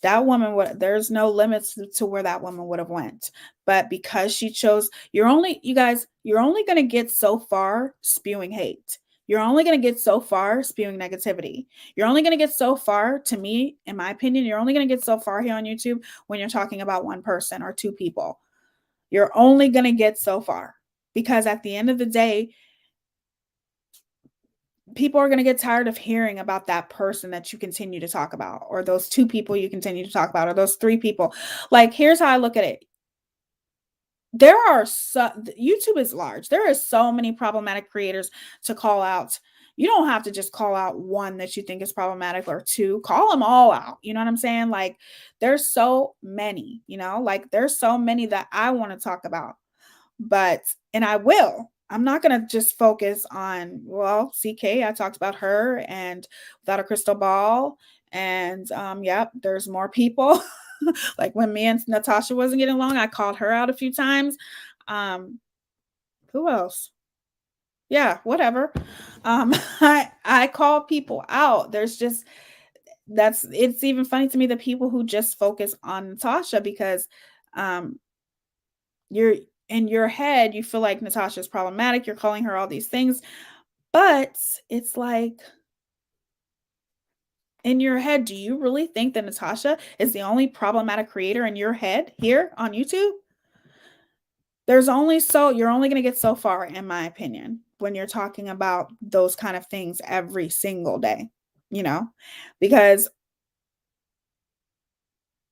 that woman there's no limits to where that woman would have went. But because she chose, you're only going to get so far spewing hate. You're only going to get so far spewing negativity. You're only going to get so far, to me, in my opinion, you're only going to get so far here on YouTube when you're talking about one person or two people. You're only going to get so far because at the end of the day, people are going to get tired of hearing about that person that you continue to talk about, or those two people you continue to talk about, or those three people. Like, here's how I look at it. YouTube is large. There are so many problematic creators to call out. You don't have to just call out one that you think is problematic or two. Call them all out. You know what I'm saying? Like, there's so many, like there's so many that I want to talk about. And I will. I'm not going to just focus on, CK, I talked about her and Without a Crystal Ball. And there's more people. Like when me and Natasha wasn't getting along, I called her out a few times. Who else? Yeah, whatever. I call people out. It's even funny to me, the people who just focus on Natasha, because you're in your head, you feel like Natasha's problematic. You're calling her all these things, but it's like, in your head, do you really think that Natasha is the only problematic creator in your head here on YouTube? You're only going to get so far, in my opinion, when you're talking about those kind of things every single day, because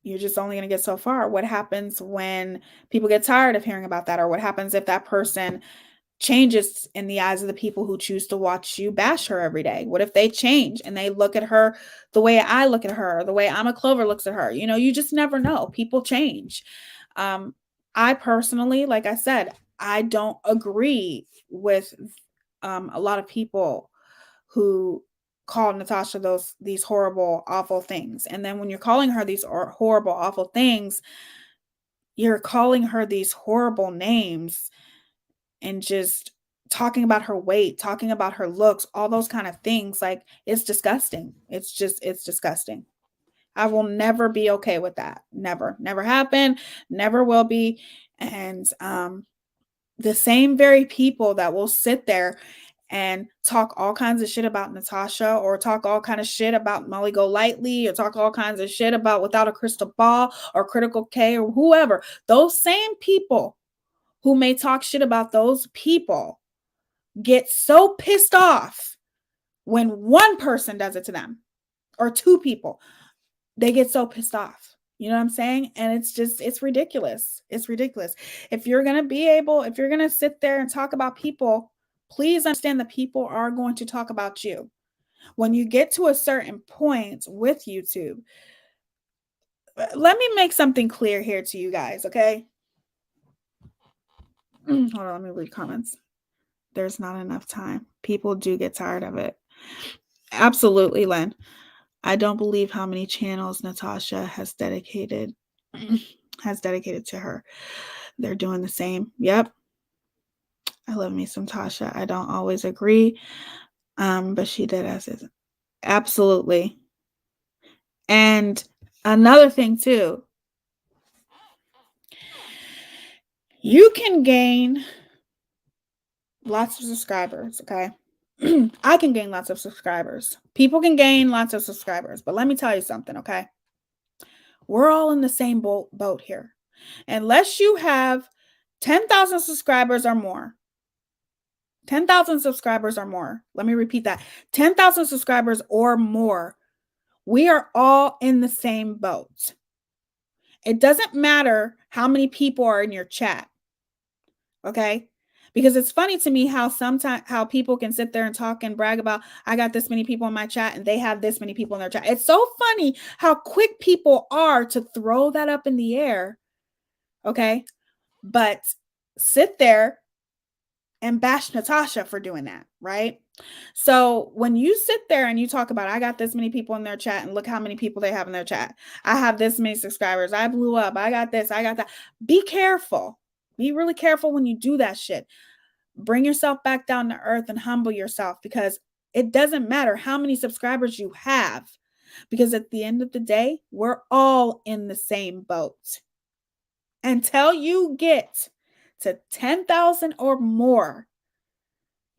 you're just only going to get so far. What happens when people get tired of hearing about that? Or what happens if that person changes in the eyes of the people who choose to watch you bash her every day? What if they change and they look at her the way I look at her, or the way I'm a Clover looks at her? You just never know. People change. I personally, like I said, I don't agree with a lot of people who call Natasha these horrible, awful things. And then when you're calling her these horrible, awful things, you're calling her these horrible names and just talking about her weight, talking about her looks, all those kind of things. Like, it's disgusting. It's disgusting. I will never be okay with that. Never. Never happen. Never will be. And the same very people that will sit there and talk all kinds of shit about Natasha, or talk all kind of shit about Molly Golightly, or talk all kinds of shit about Without a Crystal Ball or Critical K or whoever, those same people who may talk shit about those people get so pissed off when one person does it to them, or two people. They get so pissed off. You know what I'm saying? And it's ridiculous. It's ridiculous. If you're going to sit there and talk about people, please understand that people are going to talk about you. When you get to a certain point with YouTube, let me make something clear here to you guys, okay? Hold on, let me read comments. There's not enough time. People do get tired of it. Absolutely, Len. I don't believe how many channels Natasha has dedicated to her. They're doing the same. Yep. I love me some Tasha. I don't always agree. But she did as is. Absolutely. And another thing too, you can gain lots of subscribers, okay? I can gain lots of subscribers. People can gain lots of subscribers, but let me tell you something, okay? We're all in the same boat here. Unless you have 10,000 subscribers or more. 10,000 subscribers or more. Let me repeat that. 10,000 subscribers or more. We are all in the same boat. It doesn't matter how many people are in your chat. Okay? Because it's funny to me how sometimes how people can sit there and talk and brag about, I got this many people in my chat and they have this many people in their chat. It's so funny how quick people are to throw that up in the air. Okay? But sit there and bash Natasha for doing that, right? So when you sit there and you talk about, I got this many people in their chat and look how many people they have in their chat. I have this many subscribers. I blew up. I got this. I got that. Be careful. Be really careful when you do that shit. Bring yourself back down to earth and humble yourself, because it doesn't matter how many subscribers you have, because at the end of the day, we're all in the same boat. Until you get to 10,000 or more,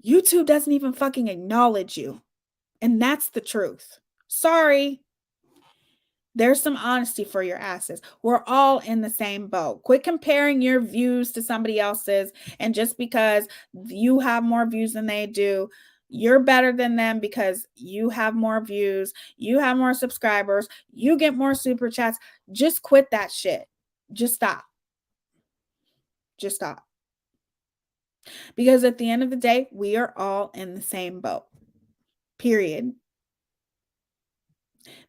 YouTube doesn't even fucking acknowledge you. And that's the truth. Sorry. There's some honesty for your asses. We're all in the same boat. Quit comparing your views to somebody else's. And just because you have more views than they do, you're better than them because you have more views, you have more subscribers, you get more super chats. Just quit that shit. Just stop. Just stop. Because at the end of the day, we are all in the same boat. Period.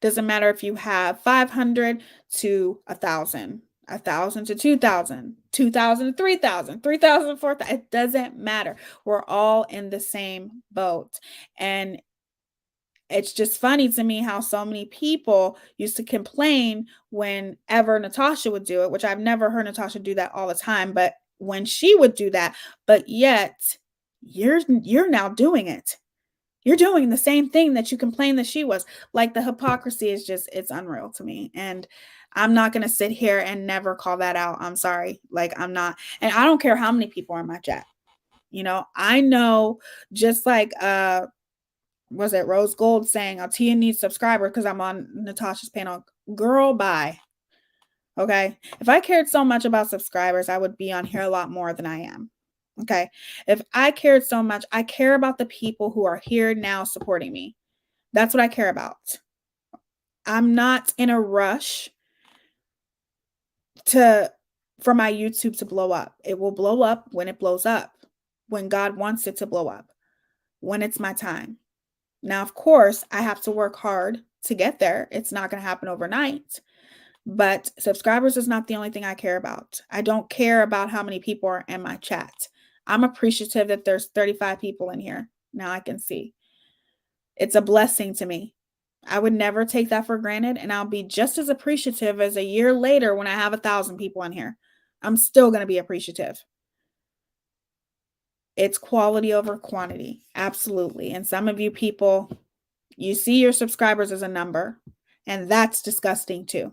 Doesn't matter if you have 500 to 1,000, 1,000 to 2,000, 2,000 to 3,000, 3,000 to 4,000. It doesn't matter. We're all in the same boat. And it's just funny to me how so many people used to complain whenever Natasha would do it, which I've never heard Natasha do that all the time, but when she would do that, but yet you're now doing it. You're doing the same thing that you complained that she was. Like, the hypocrisy is just, it's unreal to me. And I'm not going to sit here and never call that out. I'm sorry. Like, I'm not. And I don't care how many people are in my chat. You know, I know, just like, was it Rose Gold saying, Teaya needs subscribers because I'm on Natasha's panel. Girl, bye. Okay. If I cared so much about subscribers, I would be on here a lot more than I am. Okay. If I cared so much, I care about the people who are here now supporting me. That's what I care about. I'm not in a rush for my YouTube to blow up. It will blow up when it blows up, when God wants it to blow up, when it's my time. Now, of course, I have to work hard to get there. It's not going to happen overnight. But subscribers is not the only thing I care about. I don't care about how many people are in my chat. I'm appreciative that there's 35 people in here. Now I can see. It's a blessing to me. I would never take that for granted, and I'll be just as appreciative as a year later when I have 1,000 people in here. I'm still going to be appreciative. It's quality over quantity. Absolutely. And some of you people, you see your subscribers as a number. And that's disgusting too.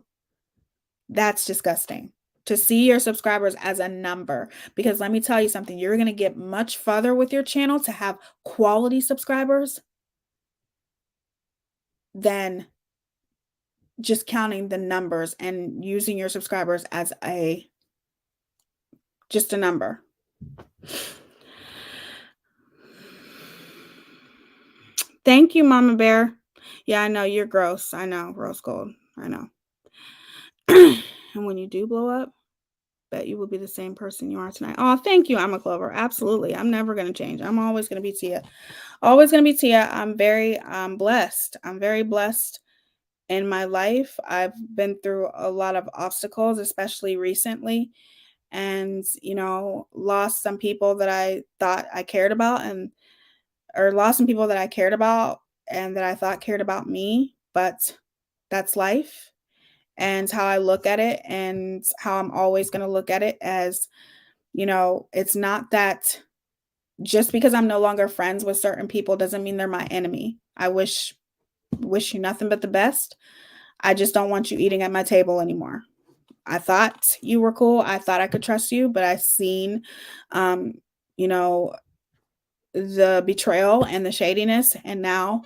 That's disgusting. To see your subscribers as a number. Because let me tell you something, you're going to get much further with your channel to have quality subscribers than just counting the numbers and using your subscribers as just a number. Thank you, Mama Bear. Yeah, I know you're gross. I know, rose gold. I know. And when you do blow up, bet you will be the same person you are tonight. Oh, thank you, I'm a Clover. Absolutely. I'm never going to change. I'm always going to be Teaya. Always going to be Teaya. I'm very blessed. I'm very blessed in my life. I've been through a lot of obstacles, especially recently. And, lost some people that I thought I cared about or lost some people that I cared about and that I thought cared about me. But that's life and how I look at it and how I'm always going to look at it as, it's not that just because I'm no longer friends with certain people doesn't mean they're my enemy. I wish you nothing but the best. I just don't want you eating at my table anymore. I thought you were cool. I thought I could trust you, but I've seen, the betrayal and the shadiness, and now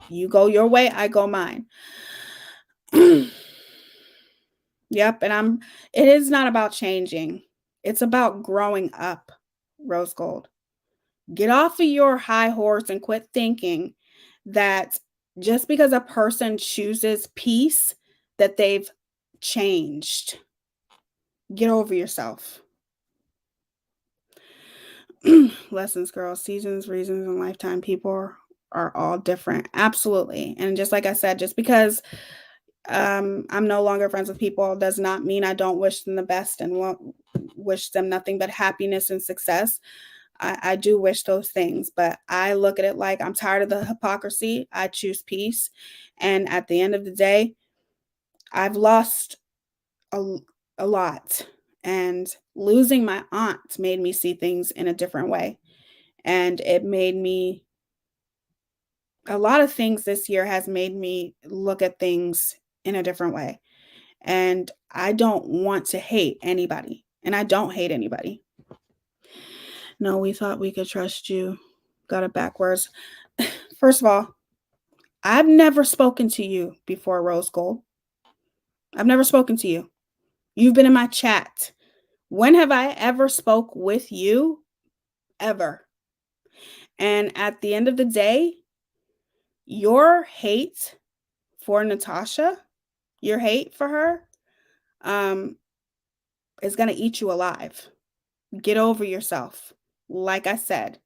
you go your way, I go mine. Yep, and it is not about changing. It's about growing up, Rose Gold. Get off of your high horse and quit thinking that just because a person chooses peace that they've changed. Get over yourself. Lessons, girls, seasons, reasons, and lifetime. People are all different. Absolutely. And just like I said, just because I'm no longer friends with people does not mean I don't wish them the best and won't wish them nothing but happiness and success. I do wish those things, but I look at it like I'm tired of the hypocrisy. I choose peace. And at the end of the day, I've lost a lot. And losing my aunt made me see things in a different way. And it made me, a lot of things this year has made me look at things in a different way. And I don't want to hate anybody. And I don't hate anybody. No, we thought we could trust you. Got it backwards. First of all, I've never spoken to you before, Rose Gold. I've never spoken to you. You've been in my chat. When have I ever spoke with you? Ever. And at the end of the day, your hate for Natasha, your hate for her, is going to eat you alive. Get over yourself. Like I said,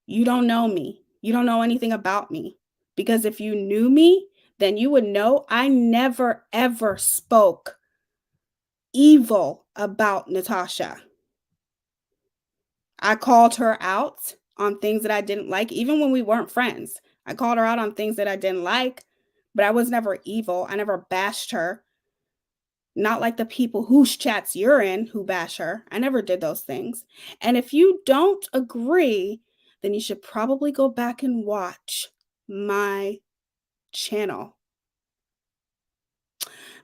you don't know me. You don't know anything about me. Because if you knew me, then you would know I never, ever spoke evil about Natasha. I called her out on things that I didn't like, even when we weren't friends. I called her out on things that I didn't like, but I was never evil. I never bashed her. Not like the people whose chats you're in who bash her. I never did those things. And if you don't agree, then you should probably go back and watch my channel.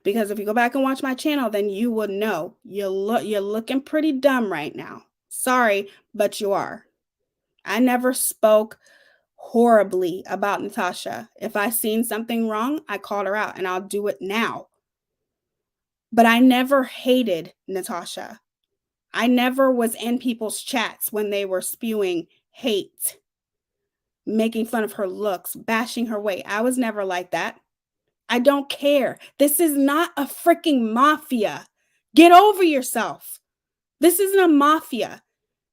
Because if you go back and watch my channel, then you would know you're looking pretty dumb right now. Sorry, but you are. I never spoke horribly about Natasha. If I seen something wrong, I called her out, and I'll do it now. But I never hated Natasha. I never was in people's chats when they were spewing hate, making fun of her looks, bashing her weight. I was never like that. I don't care. This is not a freaking mafia. Get over yourself. This isn't a mafia.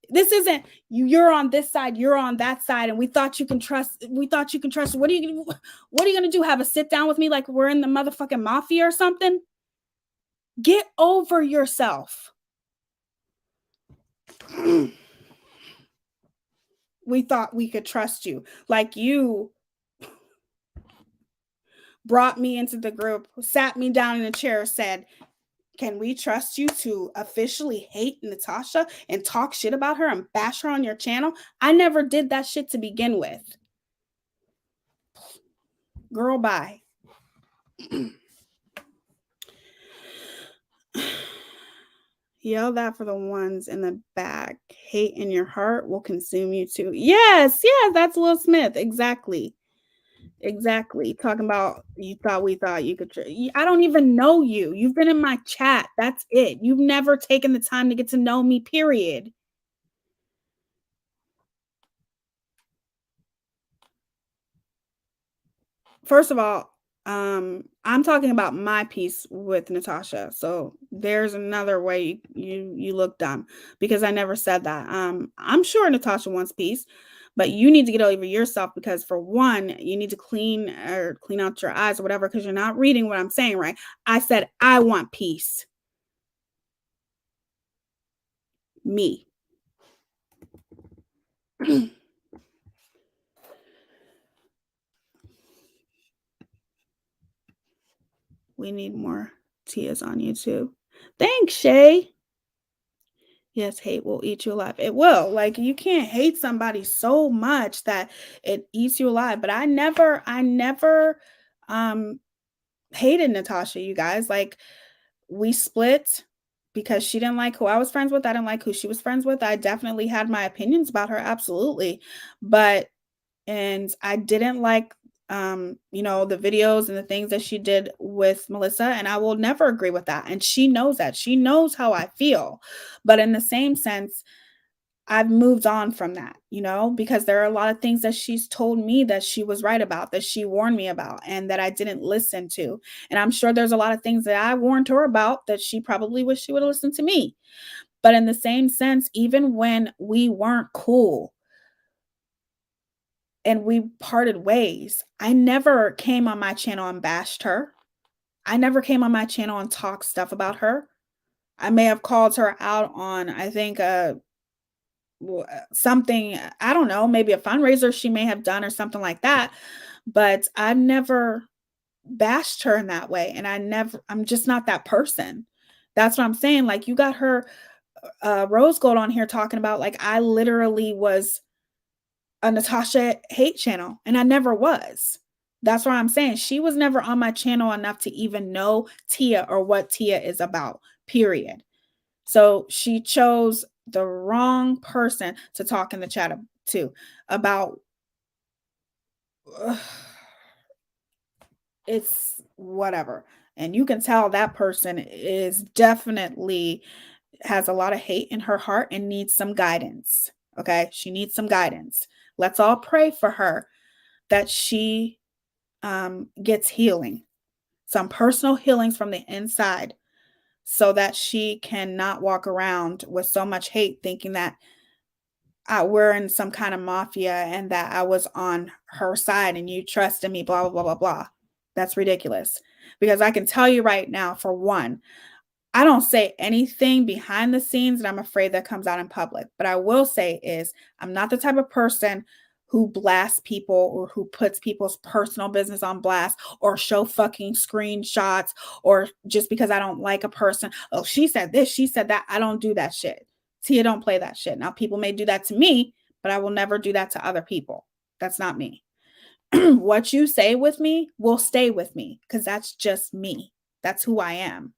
This isn't you're on this side, you're on that side, and we thought you can trust. What are you gonna do? Have a sit down with me like we're in the motherfucking mafia or something? Get over yourself. We thought we could trust you. Like you brought me into the group, sat me down in a chair, said, can we trust you to officially hate Natasha and talk shit about her and bash her on your channel? I never did that shit to begin with. Girl, bye. Yell that for the ones in the back. Hate in your heart will consume you too. Yes, yes, that's Will Smith. Exactly. Exactly. Talking about you thought we thought you could. I don't even know you. You've been in my chat. That's it. You've never taken the time to get to know me, period. First of all, I'm talking about my piece with Natasha. So there's another way you look dumb because I never said that. I'm sure Natasha wants peace, but you need to get over yourself because for one, you need to clean out your eyes or whatever because you're not reading what I'm saying right. I said I want peace. Me. We need more Tias on YouTube. Thanks, Shay. Yes, hate will eat you alive. It will. Like you can't hate somebody so much that it eats you alive. But I never um hated Natasha, you guys. Like we split because she didn't like who I was friends with. I didn't like who she was friends with. I definitely had my opinions about her, absolutely. But and I didn't like the videos and the things that she did with Melissa and I will never agree with that. And she knows that. She knows how I feel. But in the same sense, I've moved on from that, because there are a lot of things that she's told me that she was right about, that she warned me about, and that I didn't listen to. And I'm sure there's a lot of things that I warned her about that she probably wished she would have listened to me. But in the same sense, even when we weren't cool, and we parted ways, I never came on my channel and bashed her. I never came on my channel and talked stuff about her. I may have called her out on, I think, something, I don't know, maybe a fundraiser she may have done or something like that. But I've never bashed her in that way. And I'm just not that person. That's what I'm saying. Like, you got her Rose Gold on here talking about, like, I literally was a Natasha hate channel, and I never was. That's what I'm saying. She was never on my channel enough to even know Teaya or what Teaya is about, period. So she chose the wrong person to talk in the chat to about. It's whatever. And you can tell that person is definitely has a lot of hate in her heart and needs some guidance. Okay. She needs some guidance. Let's all pray for her that she gets healing, some personal healings from the inside, so that she cannot walk around with so much hate thinking that we're in some kind of mafia and that I was on her side and you trusted me, blah, blah, blah, blah, blah. That's ridiculous. Because I can tell you right now, for one, I don't say anything behind the scenes and I'm afraid that comes out in public. But I will say is I'm not the type of person who blasts people or who puts people's personal business on blast or show fucking screenshots or just because I don't like a person. Oh, she said this, she said that. I don't do that shit. Teaya don't play that shit. Now people may do that to me, but I will never do that to other people. That's not me. What you say with me will stay with me because that's just me. That's who I am.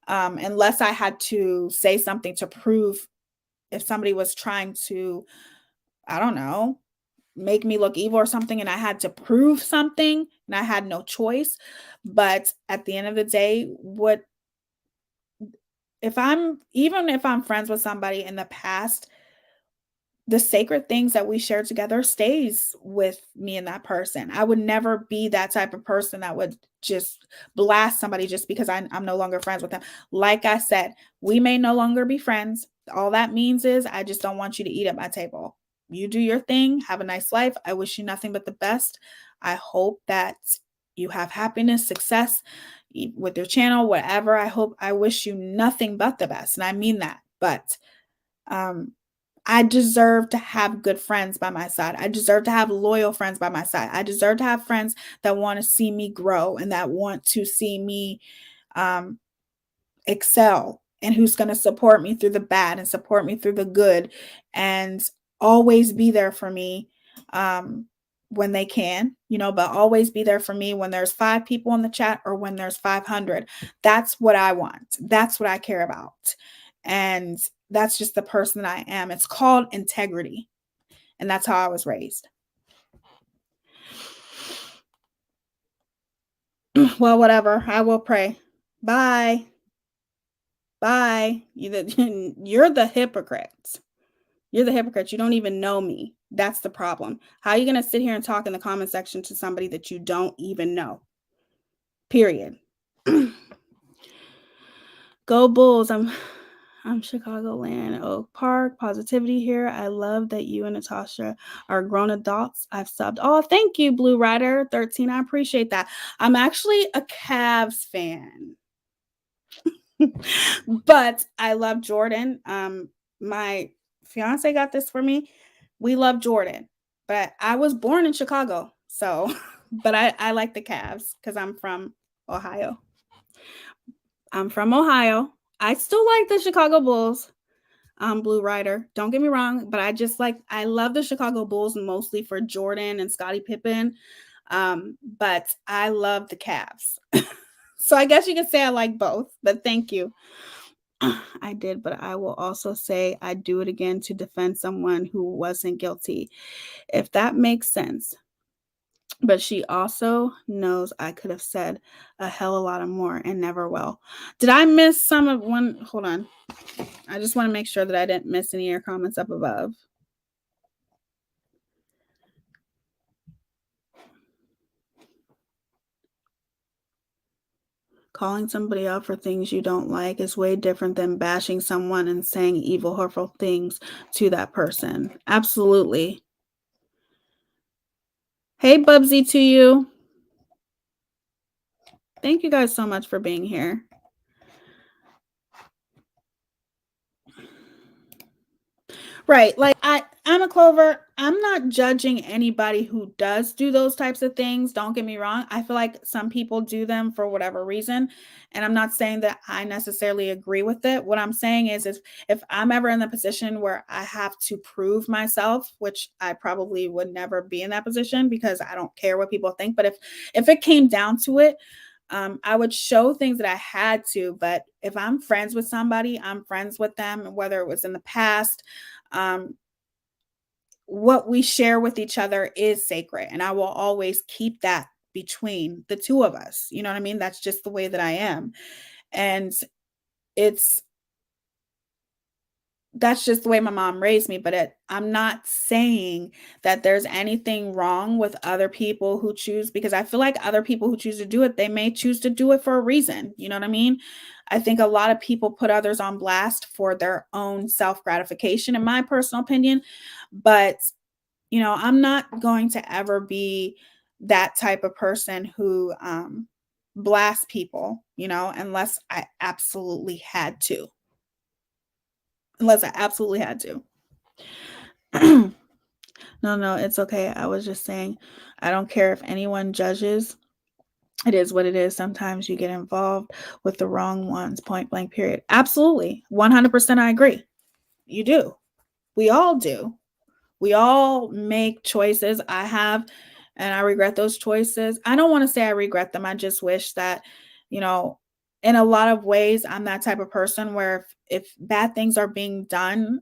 Unless I had to say something to prove if somebody was trying to, I don't know, make me look evil or something, and I had to prove something and I had no choice. But at the end of the day, even if I'm friends with somebody in the past, the sacred things that we share together stays with me and that person. I would never be that type of person that would just blast somebody just because I'm no longer friends with them. Like I said, we may no longer be friends. All that means is I just don't want you to eat at my table. You do your thing. Have a nice life. I wish you nothing but the best. I hope that you have happiness, success with your channel, whatever. I wish you nothing but the best. And I mean that. But I deserve to have good friends by my side. I deserve to have loyal friends by my side. I deserve to have friends that want to see me grow and that want to see me excel and who's going to support me through the bad and support me through the good and always be there for me when they can, but always be there for me when there's 5 people in the chat or when there's 500. That's what I want. That's what I care about. And that's just the person that I am. It's called integrity. And that's how I was raised. Well, whatever. I will pray. Bye. Bye. You're the hypocrite. You're the hypocrite. You don't even know me. That's the problem. How are you going to sit here and talk in the comment section to somebody that you don't even know? Period. Go Bulls. I'm Chicagoland, Oak Park. Positivity here. I love that you and Natasha are grown adults. I've subbed. Oh, thank you, Blue Rider 13. I appreciate that. I'm actually a Cavs fan. But I love Jordan. My fiance got this for me. We love Jordan, but I was born in Chicago. So, but I like the Cavs because I'm from Ohio. I still like the Chicago Bulls. Blue Rider. Don't get me wrong, but I love the Chicago Bulls mostly for Jordan and Scottie Pippen. But I love the Cavs. So I guess you could say I like both, but thank you. I did, but I will also say I'd do it again to defend someone who wasn't guilty, if that makes sense. But she also knows I could have said a hell of a lot of more and never will. Did I miss some of one? Hold on. I just want to make sure that I didn't miss any of your comments up above. Calling somebody out for things you don't like is way different than bashing someone and saying evil, hurtful things to that person. Absolutely. Hey, Bubsy, to you. Thank you guys so much for being here. Right. Like I'm a Clover. I'm not judging anybody who does do those types of things. Don't get me wrong. I feel like some people do them for whatever reason. And I'm not saying that I necessarily agree with it. What I'm saying is if I'm ever in the position where I have to prove myself, which I probably would never be in that position because I don't care what people think. But if it came down to it, I would show things that I had to. But if I'm friends with somebody, I'm friends with them, whether it was in the past. What we share with each other is sacred, and I will always keep that between the two of us. You know what I mean? That's just the way that I am. And that's just the way my mom raised me. But I'm not saying that there's anything wrong with other people who choose, because I feel like other people who choose to do it, they may choose to do it for a reason. You know what I mean? I think a lot of people put others on blast for their own self gratification, in my personal opinion. But I'm not going to ever be that type of person who blasts people, unless I absolutely had to. Unless I absolutely had to. No, it's okay. I was just saying, I don't care if anyone judges. It is what it is. Sometimes you get involved with the wrong ones, point blank, period. Absolutely. 100% I agree. You do. We all do. We all make choices. I have, and I regret those choices. I don't want to say I regret them. I just wish that, in a lot of ways, I'm that type of person where if bad things are being done,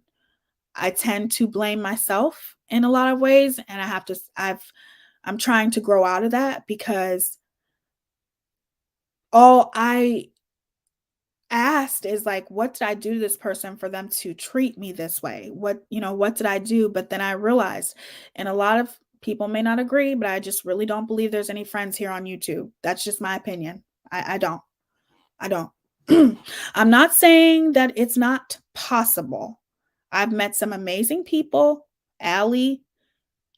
I tend to blame myself in a lot of ways. And I'm trying to grow out of that, because all I asked is like, what did I do to this person for them to treat me this way? What did I do? But then I realized, and a lot of people may not agree, but I just really don't believe there's any friends here on YouTube. That's just my opinion. I don't. I'm not saying that it's not possible. I've met some amazing people. Allie,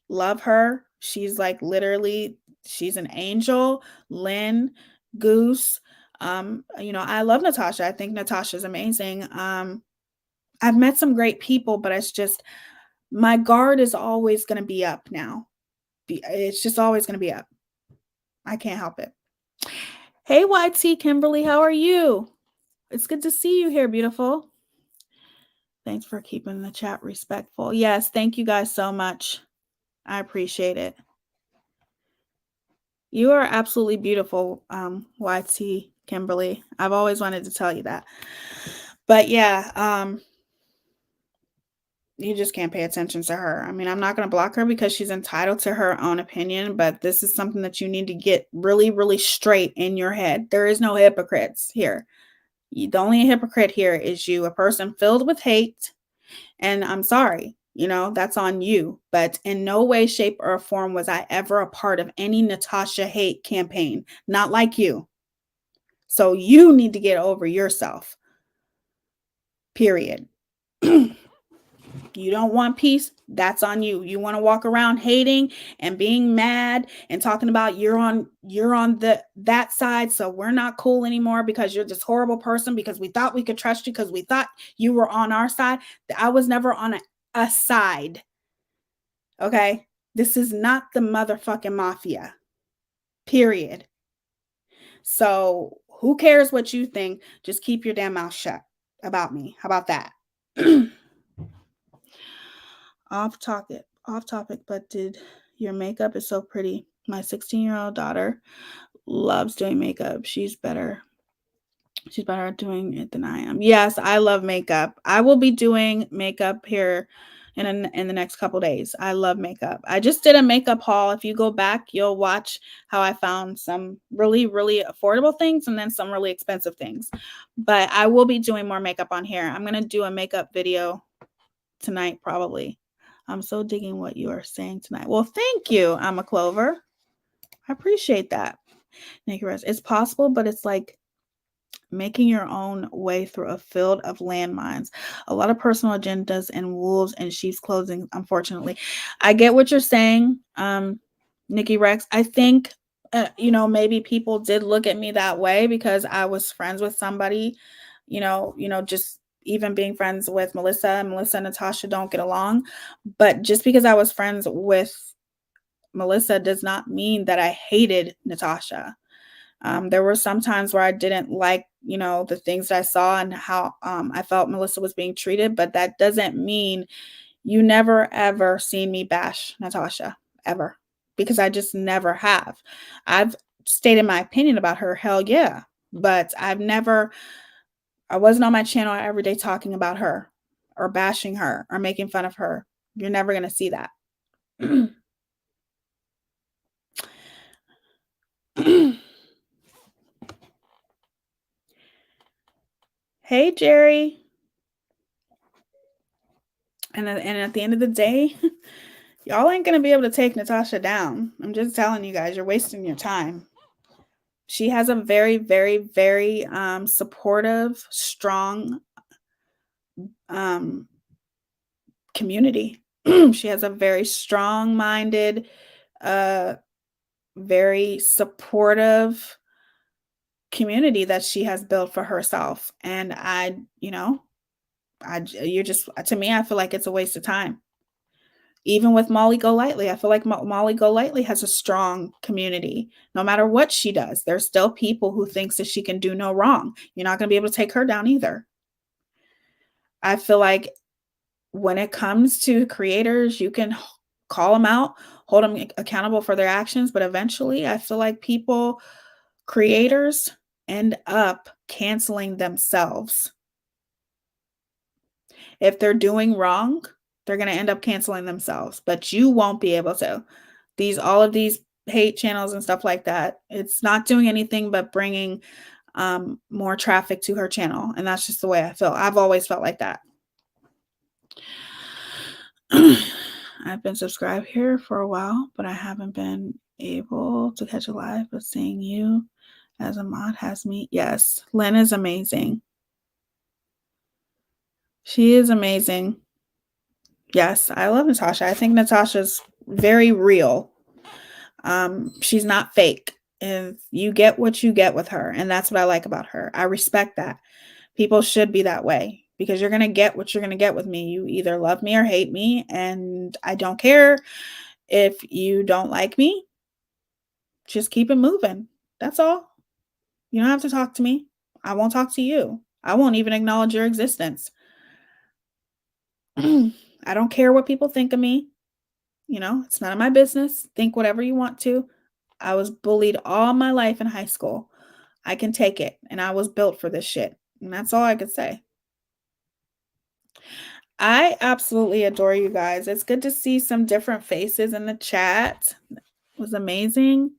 love her. She's like literally, she's an angel. Lynn, Goose. I love Natasha. I think Natasha's amazing. I've met some great people, but it's just my guard is always going to be up now. It's just always going to be up. I can't help it. Hey, YT Kimberly, how are you? It's good to see you here, beautiful. Thanks for keeping the chat respectful. Yes, thank you guys so much. I appreciate it. You are absolutely beautiful, YT Kimberly. I've always wanted to tell you that. But yeah, you just can't pay attention to her. I mean, I'm not going to block her because she's entitled to her own opinion, but this is something that you need to get really, really straight in your head. There is no hypocrites here. The only hypocrite here is you, a person filled with hate. And I'm sorry, that's on you. But in no way, shape, or form was I ever a part of any Natasha hate campaign. Not like you. So you need to get over yourself. Period. You don't want peace, that's on you. You want to walk around hating and being mad and talking about you're on that side, so we're not cool anymore because you're this horrible person because we thought we could trust you because we thought you were on our side. I was never on a side. Okay? This is not the motherfucking mafia. Period. So, who cares what you think? Just keep your damn mouth shut about me. How about that? Off topic, but did your makeup is so pretty. My 16-year-old daughter loves doing makeup. She's better at doing it than I am. Yes, I love makeup. I will be doing makeup here in the next couple days. I love makeup. I just did a makeup haul. If you go back, you'll watch how I found some really, really affordable things and then some really expensive things. But I will be doing more makeup on here. I'm going to do a makeup video tonight, probably. I'm so digging what you are saying tonight. Well, thank you, I'm a Clover. I appreciate that. It's possible, but it's like making your own way through a field of landmines. A lot of personal agendas and wolves in sheep's clothing, unfortunately. I get what you're saying, Nikki Rex. I think, maybe people did look at me that way because I was friends with somebody, just even being friends with Melissa and Natasha don't get along. But just because I was friends with Melissa does not mean that I hated Natasha. There were some times where I didn't like, the things that I saw and how I felt Melissa was being treated, but that doesn't mean you never ever seen me bash Natasha, ever, because I just never have. I've stated my opinion about her, hell yeah, but I wasn't on my channel every day talking about her or bashing her or making fun of her. You're never going to see that. Hey, Jerry. And at the end of the day, y'all ain't going to be able to take Natasha down. I'm just telling you guys, you're wasting your time. She has a very, very, very supportive, strong community. She has a very strong-minded, very supportive community that she has built for herself. And you're just, to me, I feel like it's a waste of time. Even with Molly Golightly, I feel like Molly Golightly has a strong community. No matter what she does, there's still people who thinks that she can do no wrong. You're not going to be able to take her down either. I feel like when it comes to creators, you can call them out, hold them accountable for their actions, but eventually I feel like creators end up canceling themselves. If they're doing wrong, they're going to end up canceling themselves, but you won't be able to. All of these hate channels and stuff like that, it's not doing anything but bringing more traffic to her channel. And that's just the way I feel. I've always felt like that. I've been subscribed here for a while, but I haven't been able to catch a live, but seeing you as a mod has me. Yes, Lynn is amazing. She is amazing. Yes, I love Natasha. I think Natasha's very real. She's not fake. If you get what you get with her, and that's what I like about her. I respect that. People should be that way because you're going to get what you're going to get with me. You either love me or hate me, and I don't care if you don't like me. Just keep it moving. That's all. You don't have to talk to me. I won't talk to you. I won't even acknowledge your existence. I don't care what people think of me. It's none of my business. Think whatever you want to. I was bullied all my life in high school. I can take it, and I was built for this shit, and that's all I could say. I absolutely adore you guys. It's good to see some different faces in the chat. It was amazing.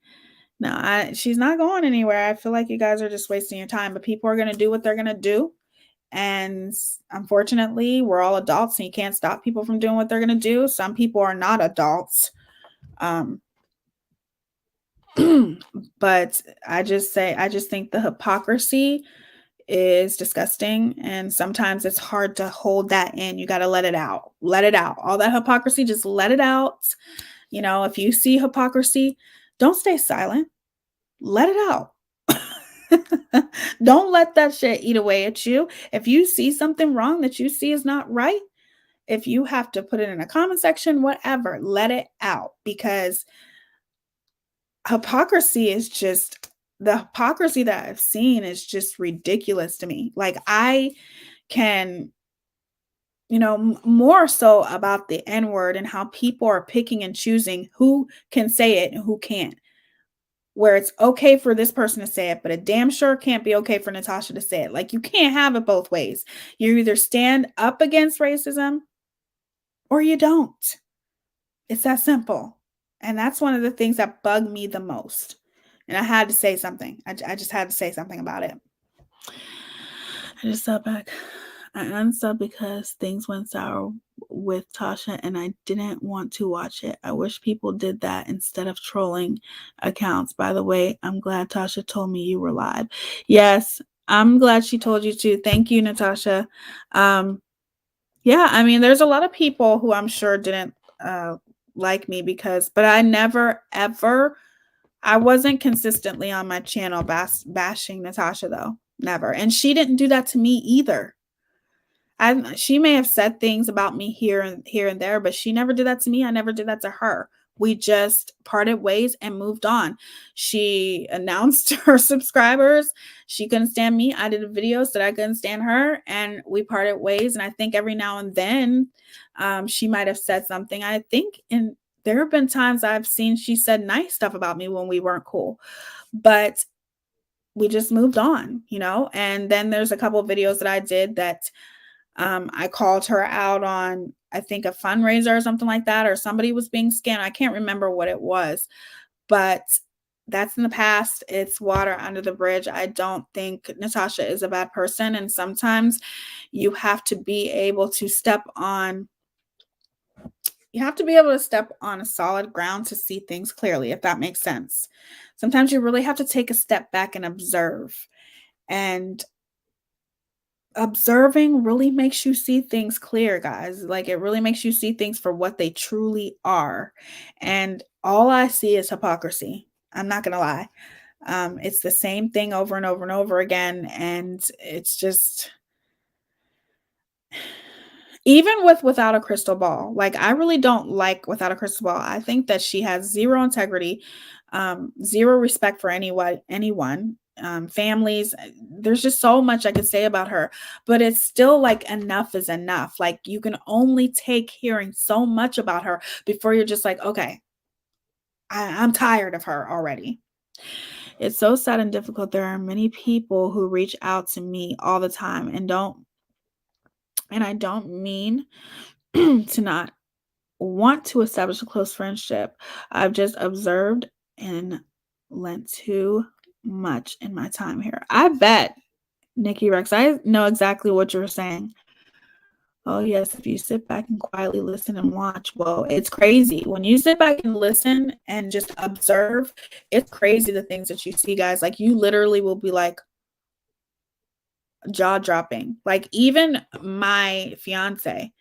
No, she's not going anywhere. I feel like you guys are just wasting your time, but people are going to do what they're going to do. And unfortunately, we're all adults and you can't stop people from doing what they're going to do. Some people are not adults. Um, but I just think the hypocrisy is disgusting. And sometimes it's hard to hold that in. You got to let it out. Let it out. All that hypocrisy, just let it out. You know, if you see hypocrisy, don't stay silent. Let it out. Don't let that shit eat away at you. If you see something wrong that you see is not right, if you have to put it in a comment section, whatever, let it out, because hypocrisy is just, the hypocrisy that I've seen is just ridiculous to me. Like, I can, more so about the N word and how people are picking and choosing who can say it and who can't. Where it's okay for this person to say it, but it damn sure can't be okay for Natasha to say it. Like, you can't have it both ways. You either stand up against racism or you don't. It's that simple. And that's one of the things that bugged me the most. And I had to say something. I just had to say something about it. I just sat back. I unsubbed because things went sour with Tasha and I didn't want to watch it. I wish people did that instead of trolling accounts. By the way, I'm glad Tasha told me you were live. Yes, I'm glad she told you to. Thank you, Natasha. Yeah, I mean, there's a lot of people who I'm sure didn't like me but I never, ever, I wasn't consistently on my channel bashing Natasha, though. Never. And she didn't do that to me either. She may have said things about me here and there, but she never did that to me. I never did that to her. We just parted ways and moved on. She announced her subscribers. She couldn't stand me. I did videos that I couldn't stand her, and we parted ways. And I think every now and then she might have said something. I think there have been times I've seen she said nice stuff about me when we weren't cool, but we just moved on, And then there's a couple of videos that I did that I called her out on, I think, a fundraiser or something like that, or somebody was being scammed. I can't remember what it was, but that's in the past. It's water under the bridge. I don't think Natasha is a bad person. And sometimes you have to be able to step on a solid ground to see things clearly, if that makes sense. Sometimes you really have to take a step back and observe. And observing really makes you see things clear, guys. Like, it really makes you see things for what they truly are. And all I see is hypocrisy. I'm not going to lie. It's the same thing over and over and over again. And it's just, even Without a Crystal Ball, like, I really don't like Without a Crystal Ball. I think that she has zero integrity, zero respect for anyone, families. There's just so much I could say about her, but it's still like, enough is enough. Like, you can only take hearing so much about her before you're just like, okay, I'm tired of her already. It's so sad and difficult. There are many people who reach out to me all the time and I don't mean to not want to establish a close friendship. I've just observed and lent too much in my time here. I bet, Nikki Rex, I know exactly what you're saying. Oh, yes, if you sit back and quietly listen and watch, well, it's crazy. When you sit back and listen and just observe, it's crazy the things that you see, guys. Like, you literally will be like, jaw dropping. Like, even my fiance,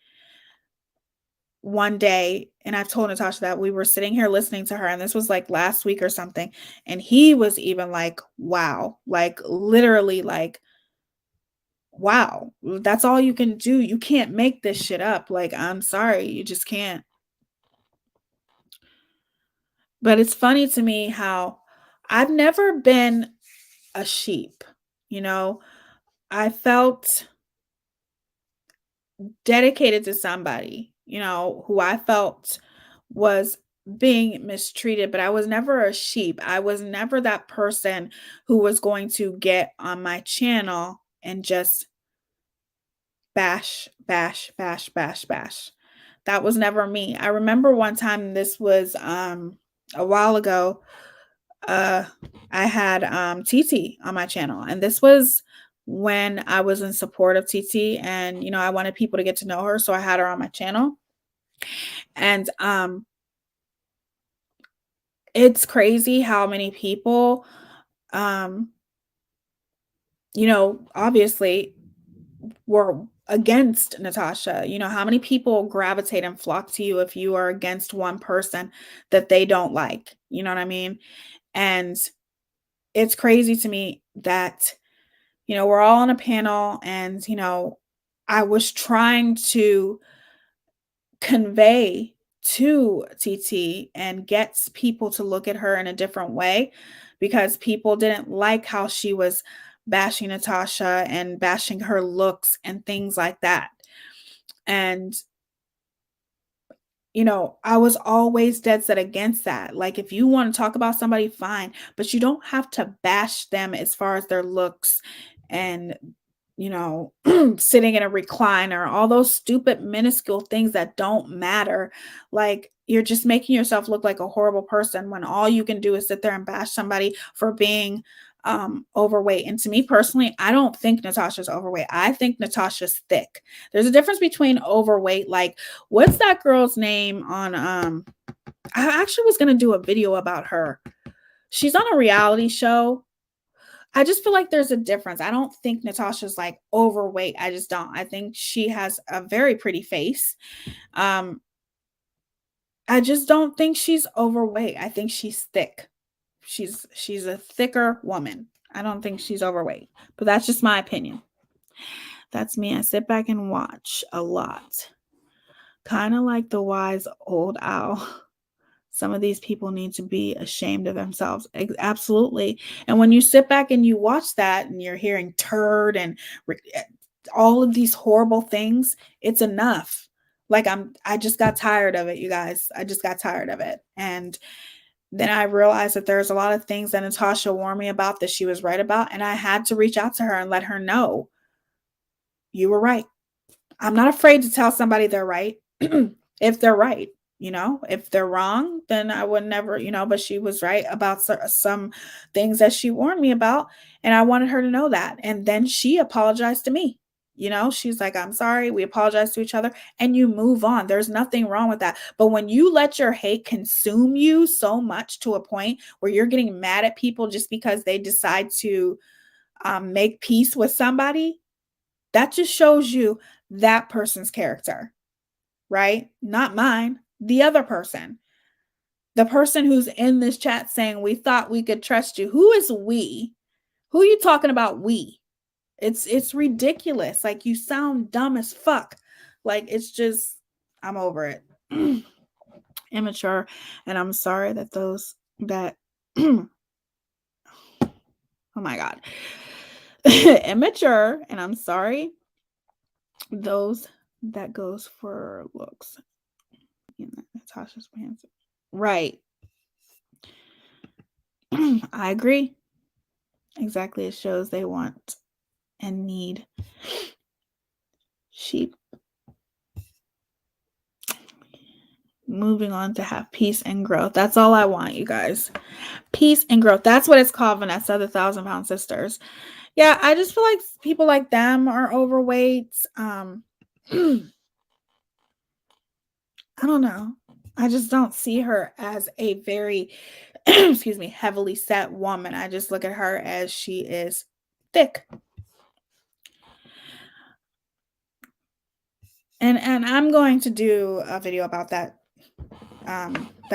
one day, and I've told Natasha that we were sitting here listening to her, and this was like last week or something, and he was even like, wow, like, literally, like, wow, that's all you can do. You can't make this shit up. Like, I'm sorry, you just can't. But it's funny to me how I've never been a sheep, I felt dedicated to somebody, who I felt was being mistreated, but I was never a sheep. I was never that person who was going to get on my channel and just bash, bash, bash, bash, bash. That was never me. I remember one time, this was a while ago, uh I had TT on my channel, and this was when I was in support of TT, and I wanted people to get to know her, so I had her on my channel. And it's crazy how many people um obviously were against Natasha. How many people gravitate and flock to you if you are against one person that they don't like? You know what I mean? And it's crazy to me that, we're all on a panel, and, I was trying to convey to TT and gets people to look at her in a different way, because people didn't like how she was bashing Natasha and bashing her looks and things like that. And I was always dead set against that. Like, if you want to talk about somebody, fine, but you don't have to bash them as far as their looks and, sitting in a recliner, all those stupid, minuscule things that don't matter. Like, you're just making yourself look like a horrible person when all you can do is sit there and bash somebody for being overweight. And to me personally, I don't think Natasha's overweight. I think Natasha's thick. There's a difference between overweight. Like, what's that girl's name on I actually was going to do a video about her. She's on a reality show. I just feel like there's a difference. I don't think Natasha's like overweight. I just don't. I think she has a very pretty face. Um I just don't think she's overweight. I think she's thick. She's a thicker woman. I don't think she's overweight. But that's just my opinion. That's me. I sit back and watch a lot. Kind of like the wise old owl. Some of these people need to be ashamed of themselves. Absolutely. And when you sit back and you watch that and you're hearing turd and all of these horrible things, it's enough. Like, I just got tired of it, you guys. I just got tired of it. And then I realized that there's a lot of things that Natasha warned me about that she was right about. And I had to reach out to her and let her know, you were right. I'm not afraid to tell somebody they're right if they're right. If they're wrong, then I would never, but she was right about some things that she warned me about. And I wanted her to know that. And then she apologized to me. She's like, I'm sorry. We apologize to each other, and you move on. There's nothing wrong with that. But when you let your hate consume you so much to a point where you're getting mad at people just because they decide to make peace with somebody, that just shows you that person's character, right? Not mine, the other person. The person who's in this chat saying, we thought we could trust you. Who is we? Who are you talking about, we? It's ridiculous. Like, you sound dumb as fuck. Like, it's just, I'm over it. Immature. And I'm sorry that those that oh my God. Immature. And I'm sorry those that goes for looks. Natasha's pants. Right. I agree. Exactly. It shows they want and need sheep. Moving on to have peace and growth. That's all I want, you guys. Peace and growth. That's what it's called, Vanessa, the 1,000-pound sisters. Yeah, I just feel like people like them are overweight. I don't know. I just don't see her as a very, excuse me, heavily set woman. I just look at her as she is thick. And I'm going to do a video about that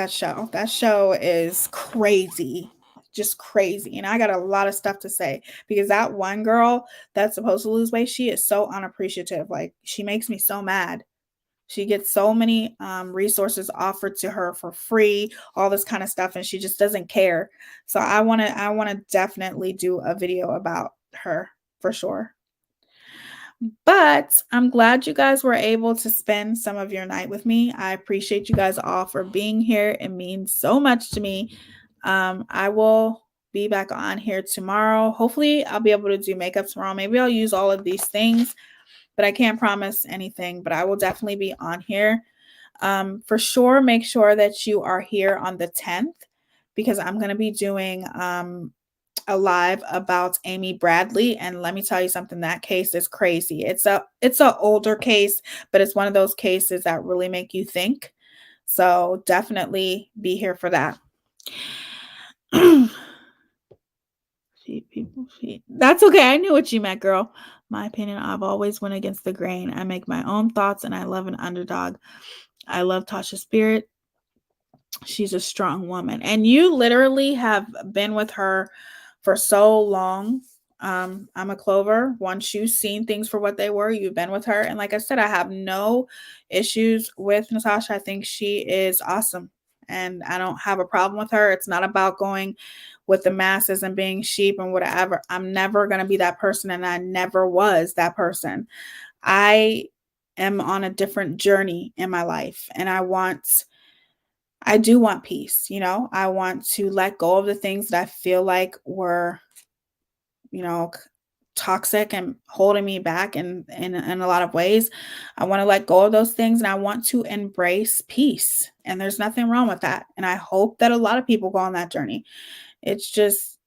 show. That show is crazy. Just crazy. And I got a lot of stuff to say, because that one girl that's supposed to lose weight, she is so unappreciative. Like, she makes me so mad. She gets so many resources offered to her for free, all this kind of stuff, and she just doesn't care. So I want to definitely do a video about her for sure. But I'm glad you guys were able to spend some of your night with me. I appreciate you guys all for being here. It means so much to me. I will be back on here tomorrow. Hopefully, I'll be able to do makeup tomorrow. Maybe I'll use all of these things, but I can't promise anything. But I will definitely be on here. For sure, make sure that you are here on the 10th because I'm going to be doing a live about Amy Bradley, and let me tell you something, that case is crazy. It's a older case, but it's one of those cases that really make you think. So definitely be here for that. That's okay. I knew what you meant, girl. My opinion, I've always went against the grain. I make my own thoughts and I love an underdog. I love Tasha's spirit. She's a strong woman. And you literally have been with her for so long. I'm a Clover. Once you've seen things for what they were, you've been with her. And like I said, I have no issues with Natasha. I think she is awesome. And I don't have a problem with her. It's not about going with the masses and being sheep and whatever. I'm never going to be that person. And I never was that person. I am on a different journey in my life. And I do want peace. I want to let go of the things that I feel like were, toxic and holding me back in a lot of ways. I want to let go of those things and I want to embrace peace. And there's nothing wrong with that. And I hope that a lot of people go on that journey. It's just,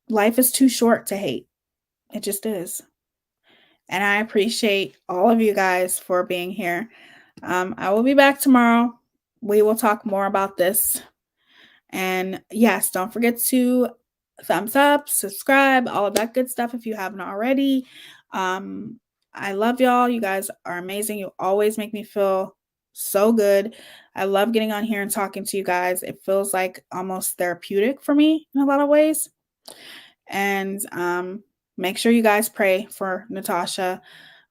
life is too short to hate. It just is. And I appreciate all of you guys for being here. I will be back tomorrow. We will talk more about this. And yes, don't forget to thumbs up, subscribe, all of that good stuff if you haven't already. I love y'all. You guys are amazing. You always make me feel so good. I love getting on here and talking to you guys. It feels like almost therapeutic for me in a lot of ways. And make sure you guys pray for Natasha,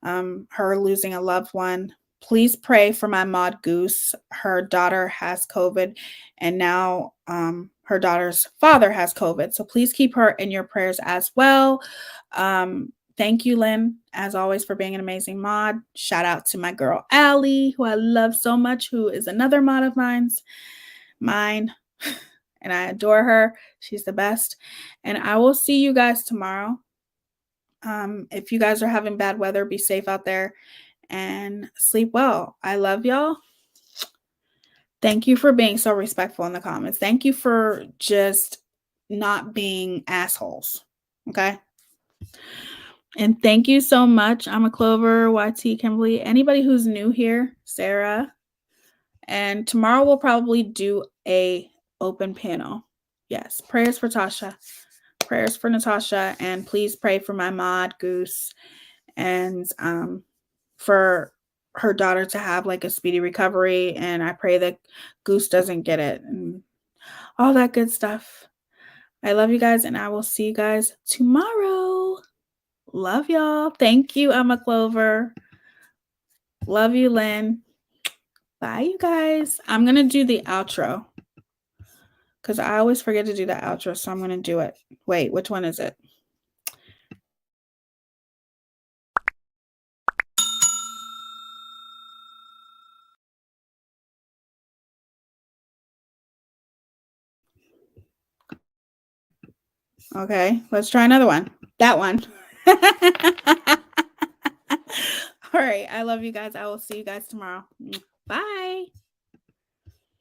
her losing a loved one. Please pray for my mod Goose. Her daughter has COVID, and now her daughter's father has COVID. So please keep her in your prayers as well. Thank you, Lynn, as always, for being an amazing mod. Shout out to my girl, Allie, who I love so much, who is another mod of mine. And I adore her. She's the best. And I will see you guys tomorrow. If you guys are having bad weather, be safe out there and sleep well. I love y'all. Thank you for being so respectful in the comments. Thank you for just not being assholes. Okay. And thank you so much. I'm a Clover, YT, Kimberly, anybody who's new here, Sarah. And tomorrow we'll probably do a open panel. Yes. Prayers for Tasha. Prayers for Natasha. And please pray for my mod, Goose. And for her daughter to have like a speedy recovery. And I pray that Goose doesn't get it and all that good stuff. I love you guys, and I will see you guys tomorrow. Love y'all. Thank you, Emma Clover. Love you, Lynn. Bye, you guys. I'm going to do the outro because I always forget to do the outro, so I'm going to do it. Wait, which one is it? Okay, let's try another one. That one. All right. I love you guys. I will see you guys tomorrow. Bye.